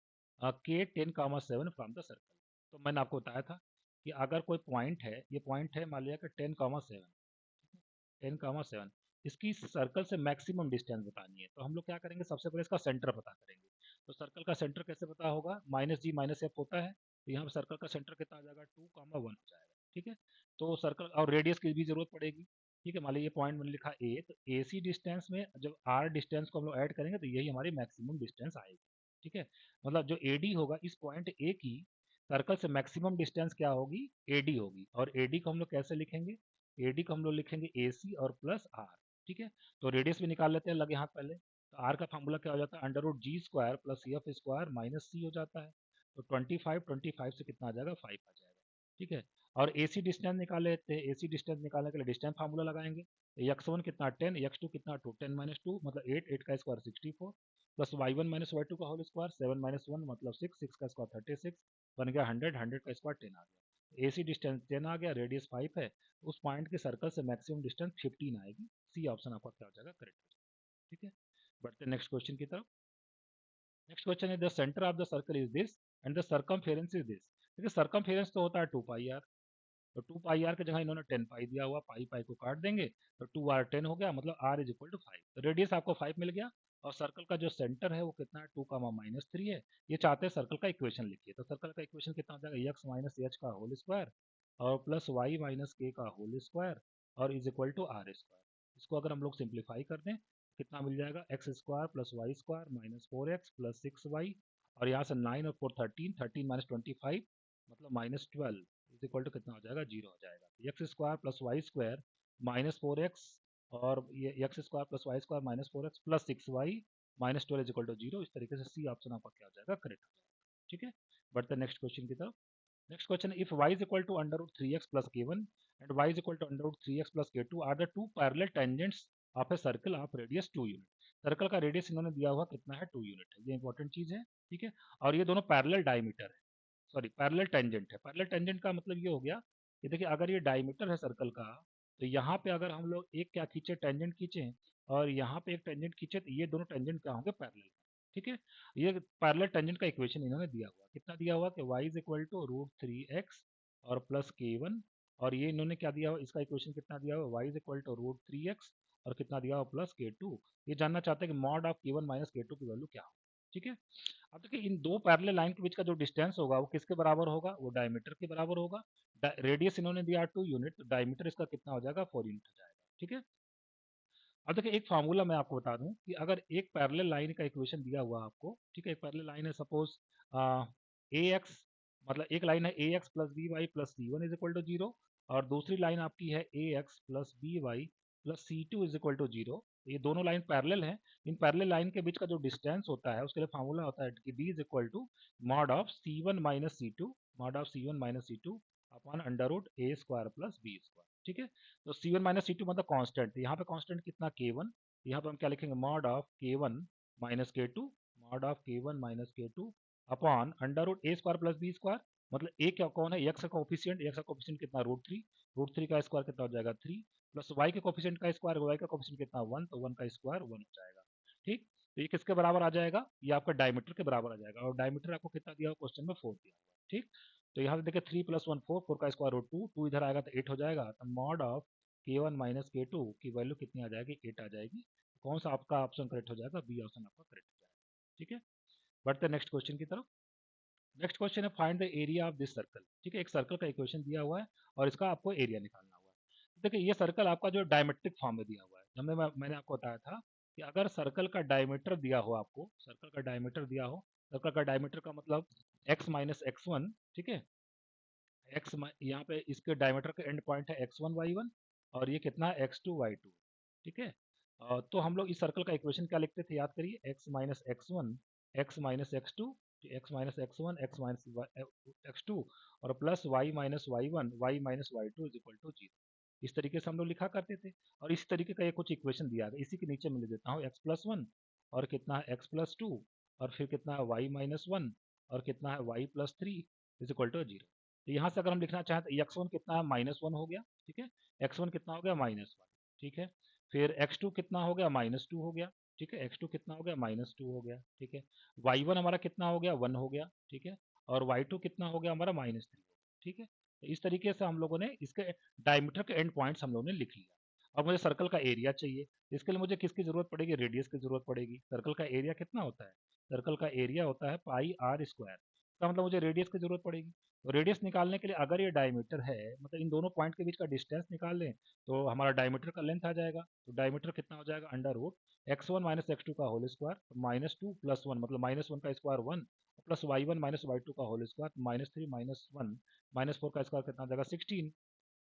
के 10,7 फ्रॉम द सर्कल। तो मैंने आपको बताया था कि अगर कोई पॉइंट है, ये पॉइंट है मान लिया कि 10,7, 10,7, इसकी सर्कल से मैक्सिमम डिस्टेंस बतानी है। तो हम लोग क्या करेंगे, सबसे पहले इसका सेंटर पता करेंगे। तो सर्कल का सेंटर कैसे पता होगा, -g-f होता है, तो यहाँ पर सर्कल का सेंटर कितना आ जाएगा, 2,1 हो जाएगा। ठीक है, तो सर्कल और रेडियस की भी जरूरत पड़ेगी। ठीक है, मान लीजिए ये पॉइंट मैंने लिखा ए, तो ए सी डिस्टेंस में जब आर डिस्टेंस को हम लोग ऐड करेंगे तो यही हमारी मैक्सिमम डिस्टेंस आएगी। ठीक है, मतलब जो ए डी होगा इस पॉइंट ए की सर्कल से मैक्सिमम डिस्टेंस क्या होगी, ए डी होगी। और ए डी को हम लोग कैसे लिखेंगे, एडी को हम लोग लिखेंगे ए सी और प्लस आर। ठीक है, तो रेडियस भी निकाल लेते हैं लगे हाथ पहले। तो आर का फॉर्मूला क्या हो जाता है, अंडर रूट जी square plus F square minus c हो जाता है। तो 25 से कितना आ जाएगा, 5 आ जाएगा। ठीक है, और ए सी डिस्टेंस निकाल लेते हैं। ए सी डिस्टेंस निकालने के लिए डिस्टेंस फार्मूला लगाएंगे। एक्स वन कितना 10, एक्स टू कितना 2, 10 - 2 मतलब 8, 8 का square 64, plus y one minus y two का होल स्क्वायर 7 - 1 मतलब 6, 6 का स्क्वायर 36, बन गया 100, 100 का स्क्वायर 10 आ गया। ए सी डिस्टेंस 10 आ गया, रेडियस 5 है, उस पॉइंट के सर्कल से मैक्सिमम डिस्टेंस 15 आएगी। सी ऑप्शन आपका क्या हो जाएगा, करेक्ट हो जाएगा। ठीक है, बढ़ते नेक्स्ट क्वेश्चन की तरफ। नेक्स्ट क्वेश्चन है the centre of the circle is this and the circumference is this. देखिए सर्कमफेरेंस तो होता है 2 पाई आर, तो 2 पाई आर की जगह इन्होंने 10 पाई दिया हुआ, पाई पाई को काट देंगे तो 2r10 हो गया, मतलब r इज इक्वल टू 5। तो रेडियस आपको 5 मिल गया, और सर्कल का जो सेंटर है वो कितना है, 2, -3 है। ये चाहते हैं सर्कल का इक्वेशन लिखिए, तो सर्कल का इक्वेशन कितना हो जाएगा, एक्स माइनस एच का होल स्क्वायर और प्लस वाई माइनस के का होल स्क्वायर और is equal to r square. इसको अगर हम लोग सिंप्लीफाई कर दें कितना मिल जाएगा, x square plus y square minus 4x plus 6y, और यहाँ से 9 और 4 13, 13 माइनस 25 मतलब -12 इज इक्वल टू कितना हो जाएगा, 0 हो जाएगा। X square plus y square -4x और ये x square plus y square -4x plus 6y -12 is equal to 0। इस तरीके से सी ऑप्शन आपका क्या हो जाएगा, करेक्ट हो जाएगा। ठीक है, बढ़ते नेक्स्ट क्वेश्चन की तरफ। Next question, if y is equal to under root 3x plus k1 and y is equal to under root 3x plus k2 are the two parallel tangents of a circle of radius 2 unit। Circle का radius इन्होंने दिया हुआ कितना है, 2 unit है, ये important चीज है। ठीक है, और ये दोनों पैरेलल डायमीटर है, सॉरी पैरेलल टेंजेंट है। पैरेलल टेंजेंट का मतलब ये हो गया कि देखिए अगर ये डायमीटर है सर्कल का, तो यहाँ पे अगर हम लोग एक क्या खींचे, टेंजेंट खींचे, और यहाँ पे एक टेंजेंट खींचे, तो ये दोनों टेंजेंट क्या होंगे, पैरेलल। ठीक है, ये पैरेलल टेंजेंट का इक्वेशन इन्होंने दिया हुआ, कितना दिया हुआ कि y is equal to root 3x और प्लस k1, और ये इन्होंने क्या दिया हुआ, इसका इक्वेशन कितना दिया हुआ, y is equal to root 3x और कितना दिया हुआ, प्लस k2। ये जानना चाहते हैं कि mod of k1 minus k2 की वैल्यू क्या हो। ठीक है, अब देखिए इन दो पैरेलल लाइन के बीच का जो डिस्टेंस होगा वो किसके बराबर होगा, वो डायमीटर के बराबर होगा। रेडियस इन्होंने दिया 2 यूनिट, तो डायमीटर इसका कितना हो जाएगा, 4 यूनिट हो जाएगा। ठीक है, अब देखिए एक फार्मूला मैं आपको बता दूं कि अगर एक पैरेलल लाइन का इक्वेशन दिया हुआ आपको, ठीक है, एक पैरेलल लाइन है सपोज ए एक्स, मतलब एक लाइन है a x plus b y plus c one is equal to 0, और दूसरी लाइन आपकी है a x plus b y plus c two is equal to 0। ये दोनों लाइन पैरेलल हैं। इन पैरेलल लाइन के बीच का जो डिस्टेंस होता है उसके लिए फार्मूला होता है कि d is equal to mod of c one minus c two, mod of c one minus c two upon under root a square plus b square. ठीक है, तो c one minus c two मतलब constant, यहाँ पे constant कितना k1, यहाँ पे हम क्या लिखेंगे, mod of k1 minus k two, mod of k1 minus k two upon under root a square plus b square, मतलब ए क्या कौन है, एक्स का कोफिशिएंट, एक्स का कोफिशिएंट कितना रूट 3, रूट 3 का स्क्वायर कितना हो जाएगा 3, प्लस वाई के कोफिशिएंट का स्क्वायर, वाई का कोफिशिएंट कितना 1, तो 1 का स्क्वायर 1 हो जाएगा। ठीक, तो ये किसके बराबर आ जाएगा, ये आपका डायमीटर के बराबर आ जाएगा, और डायमीटर आपको कितना दिया हुआ क्वेश्चन में 4 दिया हुआ है। ठीक, तो यहाँ से देखिए 3 + 1 4, 4 का स्क्वायर रूट 2, 2 इधर आएगा तो 8 हो जाएगा, तो mod of k1 minus k2 की वैल्यू कितनी आ जाएगी, 8 आ जाएगी। कौन सा आपका ऑप्शन करेक्ट हो जाएगा, बी ऑप्शन आपका करेक्ट हो जाएगा। ठीक है, बढ़ते नेक्स्ट क्वेश्चन की तरफ। नेक्स्ट क्वेश्चन है find the area of this circle. ठीक है, एक सर्कल का इक्वेशन दिया हुआ है और इसका आपको एरिया निकालना हुआ है। देखिए ये सर्कल आपका जो डायमेट्रिक फॉर्म में दिया हुआ है, जब मैंने आपको बताया था कि अगर सर्कल का डायमीटर दिया हो, आपको सर्कल का डायमीटर दिया हो, सर्कल का डायमीटर का मतलब x माइनस एक्स वन, ठीक है, एक्स, यहाँ पे इसके डायमीटर का एंड पॉइंट है x1 y1 और ये कितना है x2 y2, ठीक है। तो हम लोग इस सर्कल का इक्वेशन क्या लिखते थे, याद करिए, x minus x1 x minus x2, x minus x1 x minus x2 और plus y minus y1 y minus y2 is equal to 0। इस तरीके से हम लोग लिखा करते थे। और इस तरीके का ये कुछ इक्वेशन दिया गया, इसी के नीचे मैं लिख देता हूँ x+1 और कितना है x+2 और फिर कितना है y-1 और कितना है y+3 इज इक्वल टू 0। तो यहाँ से अगर हम लिखना चाहें तो x1 कितना है -1 हो गया, ठीक है। x1 कितना हो गया -1, ठीक है। फिर x2 कितना हो गया -2 हो गया, ठीक है। x2 कितना हो गया -2 हो गया, ठीक है। y1 हमारा कितना हो गया 1 हो गया, ठीक है। और y2 कितना हो गया हमारा -3 हो गया, ठीक है। तो इस तरीके से हम लोगों ने इसके डायमीटर के एंड पॉइंट्स हम लोगों ने लिख लिया। अब मुझे सर्कल का एरिया चाहिए, इसके लिए मुझे किसकी जरूरत पड़ेगी, रेडियस की जरूरत पड़ेगी। सर्कल का एरिया कितना होता है, सर्कल का एरिया होता है पाई आर स्क्वायर, इसका मतलब मुझे रेडियस की जरूरत पड़ेगी। तो रेडियस निकालने के लिए अगर ये डायमीटर है, मतलब इन दोनों पॉइंट के बीच का डिस्टेंस निकाल लें तो हमारा डायमीटर का लेंथ आ जाएगा। तो डायमीटर कितना हो जाएगा, under root x1 minus x2 का होल स्क्वायर, -2 + 1 मतलब -1 का square 1 plus y1 minus y2 का होल स्क्वायर, -3 -1 -4 का स्क्वायर कितना आ जाएगा 16,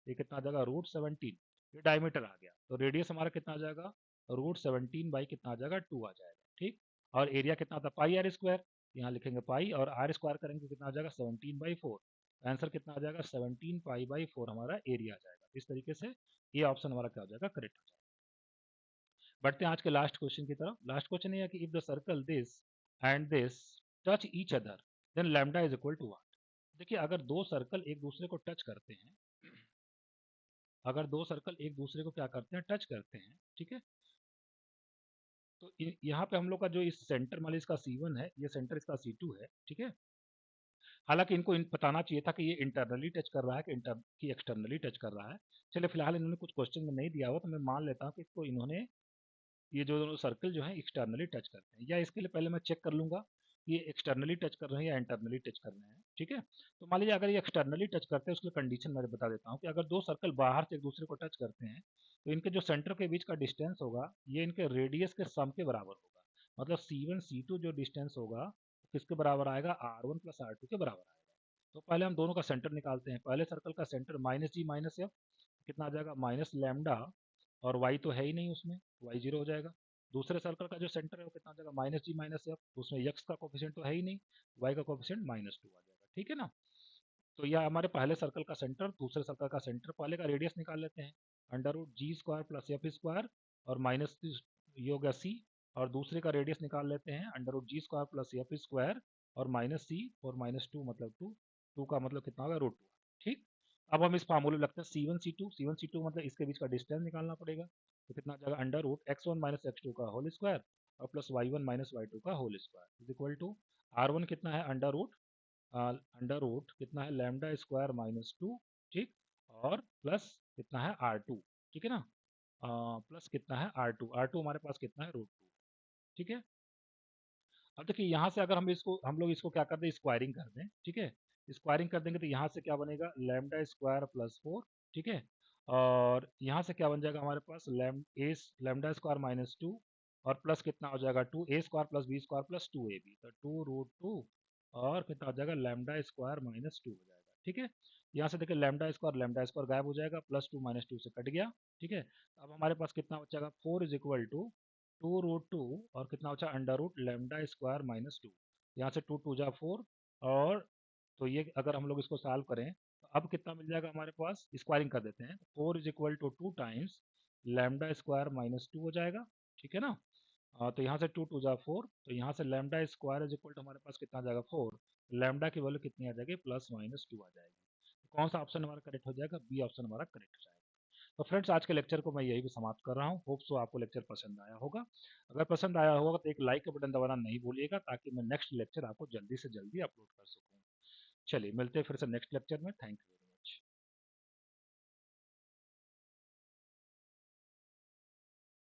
ये कितना आ जाएगा √17। ये डायमीटर आ गया। तो रेडियस हमारा कितना आ जाएगा, √17 बाई कितना आ जाएगा 2 आ जाएगा, ठीक। और एरिया कितना आता है पाई आर स्क्वायर, यहाँ लिखेंगे पाई और आर स्क्वायर करेंगे कितना आ जाएगा 17/4। आंसर कितना आ जाएगा 17 पाई बाई 4 हमारा एरिया आ जाएगा। इस तरीके से ये ऑप्शन हमारा क्या हो जाएगा, करेक्ट हो जाएगा। बढ़ते हैं आज के लास्ट क्वेश्चन की तरफ। लास्ट क्वेश्चन ये है कि if the circle this and this touch each other then lambda is equal to what. देखिए अगर दो सर्कल एक दूसरे को टच करते हैं, अगर दो सर्कल एक दूसरे को क्या करते हैं, टच करते हैं, ठीक है। तो यहाँ पे हम लोग का जो इस सेंटर मान लीजिए इसका C1 है, ये सेंटर इसका C2 है, ठीक है। हालांकि इनको बताना चाहिए था कि ये इंटरनली टच कर रहा है कि एक्सटर्नली टच कर रहा है। चलिए फिलहाल इन्होंने कुछ क्वेश्चन में नहीं दिया हुआ तो मैं मान लेता हूँ कि इसको इन्होंने ये जो दोनों सर्कल जो है एक्सटर्नली टच करते हैं, या इसके लिए पहले मैं चेक कर लूंगा कि ये एक्सटर्नली टच कर रहे हैं या इंटरनली टच कर रहे हैं, ठीक है। तो मान लीजिए अगर ये एक्सटर्नली टच करते हैं उसके कंडीशन मैं बता देता हूँ कि अगर दो सर्कल बाहर से एक दूसरे को टच करते हैं तो इनके जो सेंटर के बीच का डिस्टेंस होगा ये इनके रेडियस के सम के बराबर होगा। मतलब C1 C2 जो डिस्टेंस होगा किसके बराबर आएगा, R1 + R2 के बराबर आएगा। तो पहले हम दोनों का सेंटर निकालते हैं। पहले सर्कल का सेंटर -g - f कितना आ जाएगा माइनस लैम्डा, और y तो है ही नहीं उसमें, y 0 हो जाएगा। दूसरे सर्कल का जो सेंटर है वो कितना आ जाएगा -g - f, उसमें x का कोफिशिएंट तो है ही नहीं, y का कोफिशिएंट -2 आ जाएगा, ठीक है ना। तो यह हमारे पहले सर्कल का सेंटर, दूसरे सर्कल का सेंटर, पहले का रेडियस निकाल लेते हैं, √g² + f² और माइनस ये हो गया c, और दूसरे का रेडियस निकाल लेते हैं √g² + f² और -c और -2 मतलब 2, 2 का मतलब कितना होगा √2, ठीक। अब हम इस फार्मूले में लगते हैं C1 C2 मतलब इसके बीच का डिस्टेंस निकालना पड़ेगा। तो कितना आ जाएगा √x1 - x2 का होल स्क्वायर और प्लस y1 - y2 का whole square is equal to R1 कितना है अंडर रूट कितना है λ² - 2, ठीक। और प्लस कितना है R2, ठीक है ना। प्लस कितना है R2 हमारे पास कितना है √2, ठीक है। अब देखिए यहाँ से अगर हम लोग इसको क्या कर दें, स्क्वायरिंग कर दें, ठीक है। स्क्वायरिंग कर देंगे तो यहाँ से क्या बनेगा λ² + 4, ठीक है। और यहाँ से क्या बन जाएगा हमारे पास λ² - 2 और प्लस कितना हो जाएगा 2a² + b² + 2ab, तो 2√2 और कितना हो जाएगा λ² - 2 हो जाएगा, ठीक है। यहाँ से देखिए λ² गायब हो जाएगा, +2 - 2 से कट गया, ठीक है। अब हमारे पास कितना बचेगा 4 इज इक्वल टू 2√2 और कितना बचा अंडर रूट λ² - 2, यहाँ से 2 2 जा 4, और तो ये अगर हम लोग इसको सॉल्व करें तो अब कितना मिल जाएगा हमारे पास, स्क्वायरिंग कर देते हैं, 4 इज इक्वल टू 2 टाइम्स λ² - 2 हो जाएगा, ठीक है ना। तो यहाँ से 2 2 जा 4, तो यहाँ से λ² इज इक्वल टू हमारे पास कितना आ जाएगा 4, लैम्डा की वैल्यू कितनी आ जाएगी +-2 आ जाएगी। तो कौन सा ऑप्शन हमारा करेक्ट हो जाएगा, बी ऑप्शन हमारा करेक्ट हो जाएगा। तो फ्रेंड्स आज के लेक्चर को मैं यही भी समाप्त कर रहा हूँ। होप सो आपको लेक्चर पसंद आया होगा। अगर पसंद आया होगा तो एक लाइक का बटन दबाना नहीं भूलिएगा ताकि मैं नेक्स्ट लेक्चर आपको जल्दी से जल्दी अपलोड कर सकूँ। चलिए मिलते हैं फिर से नेक्स्ट लेक्चर में। Thank you.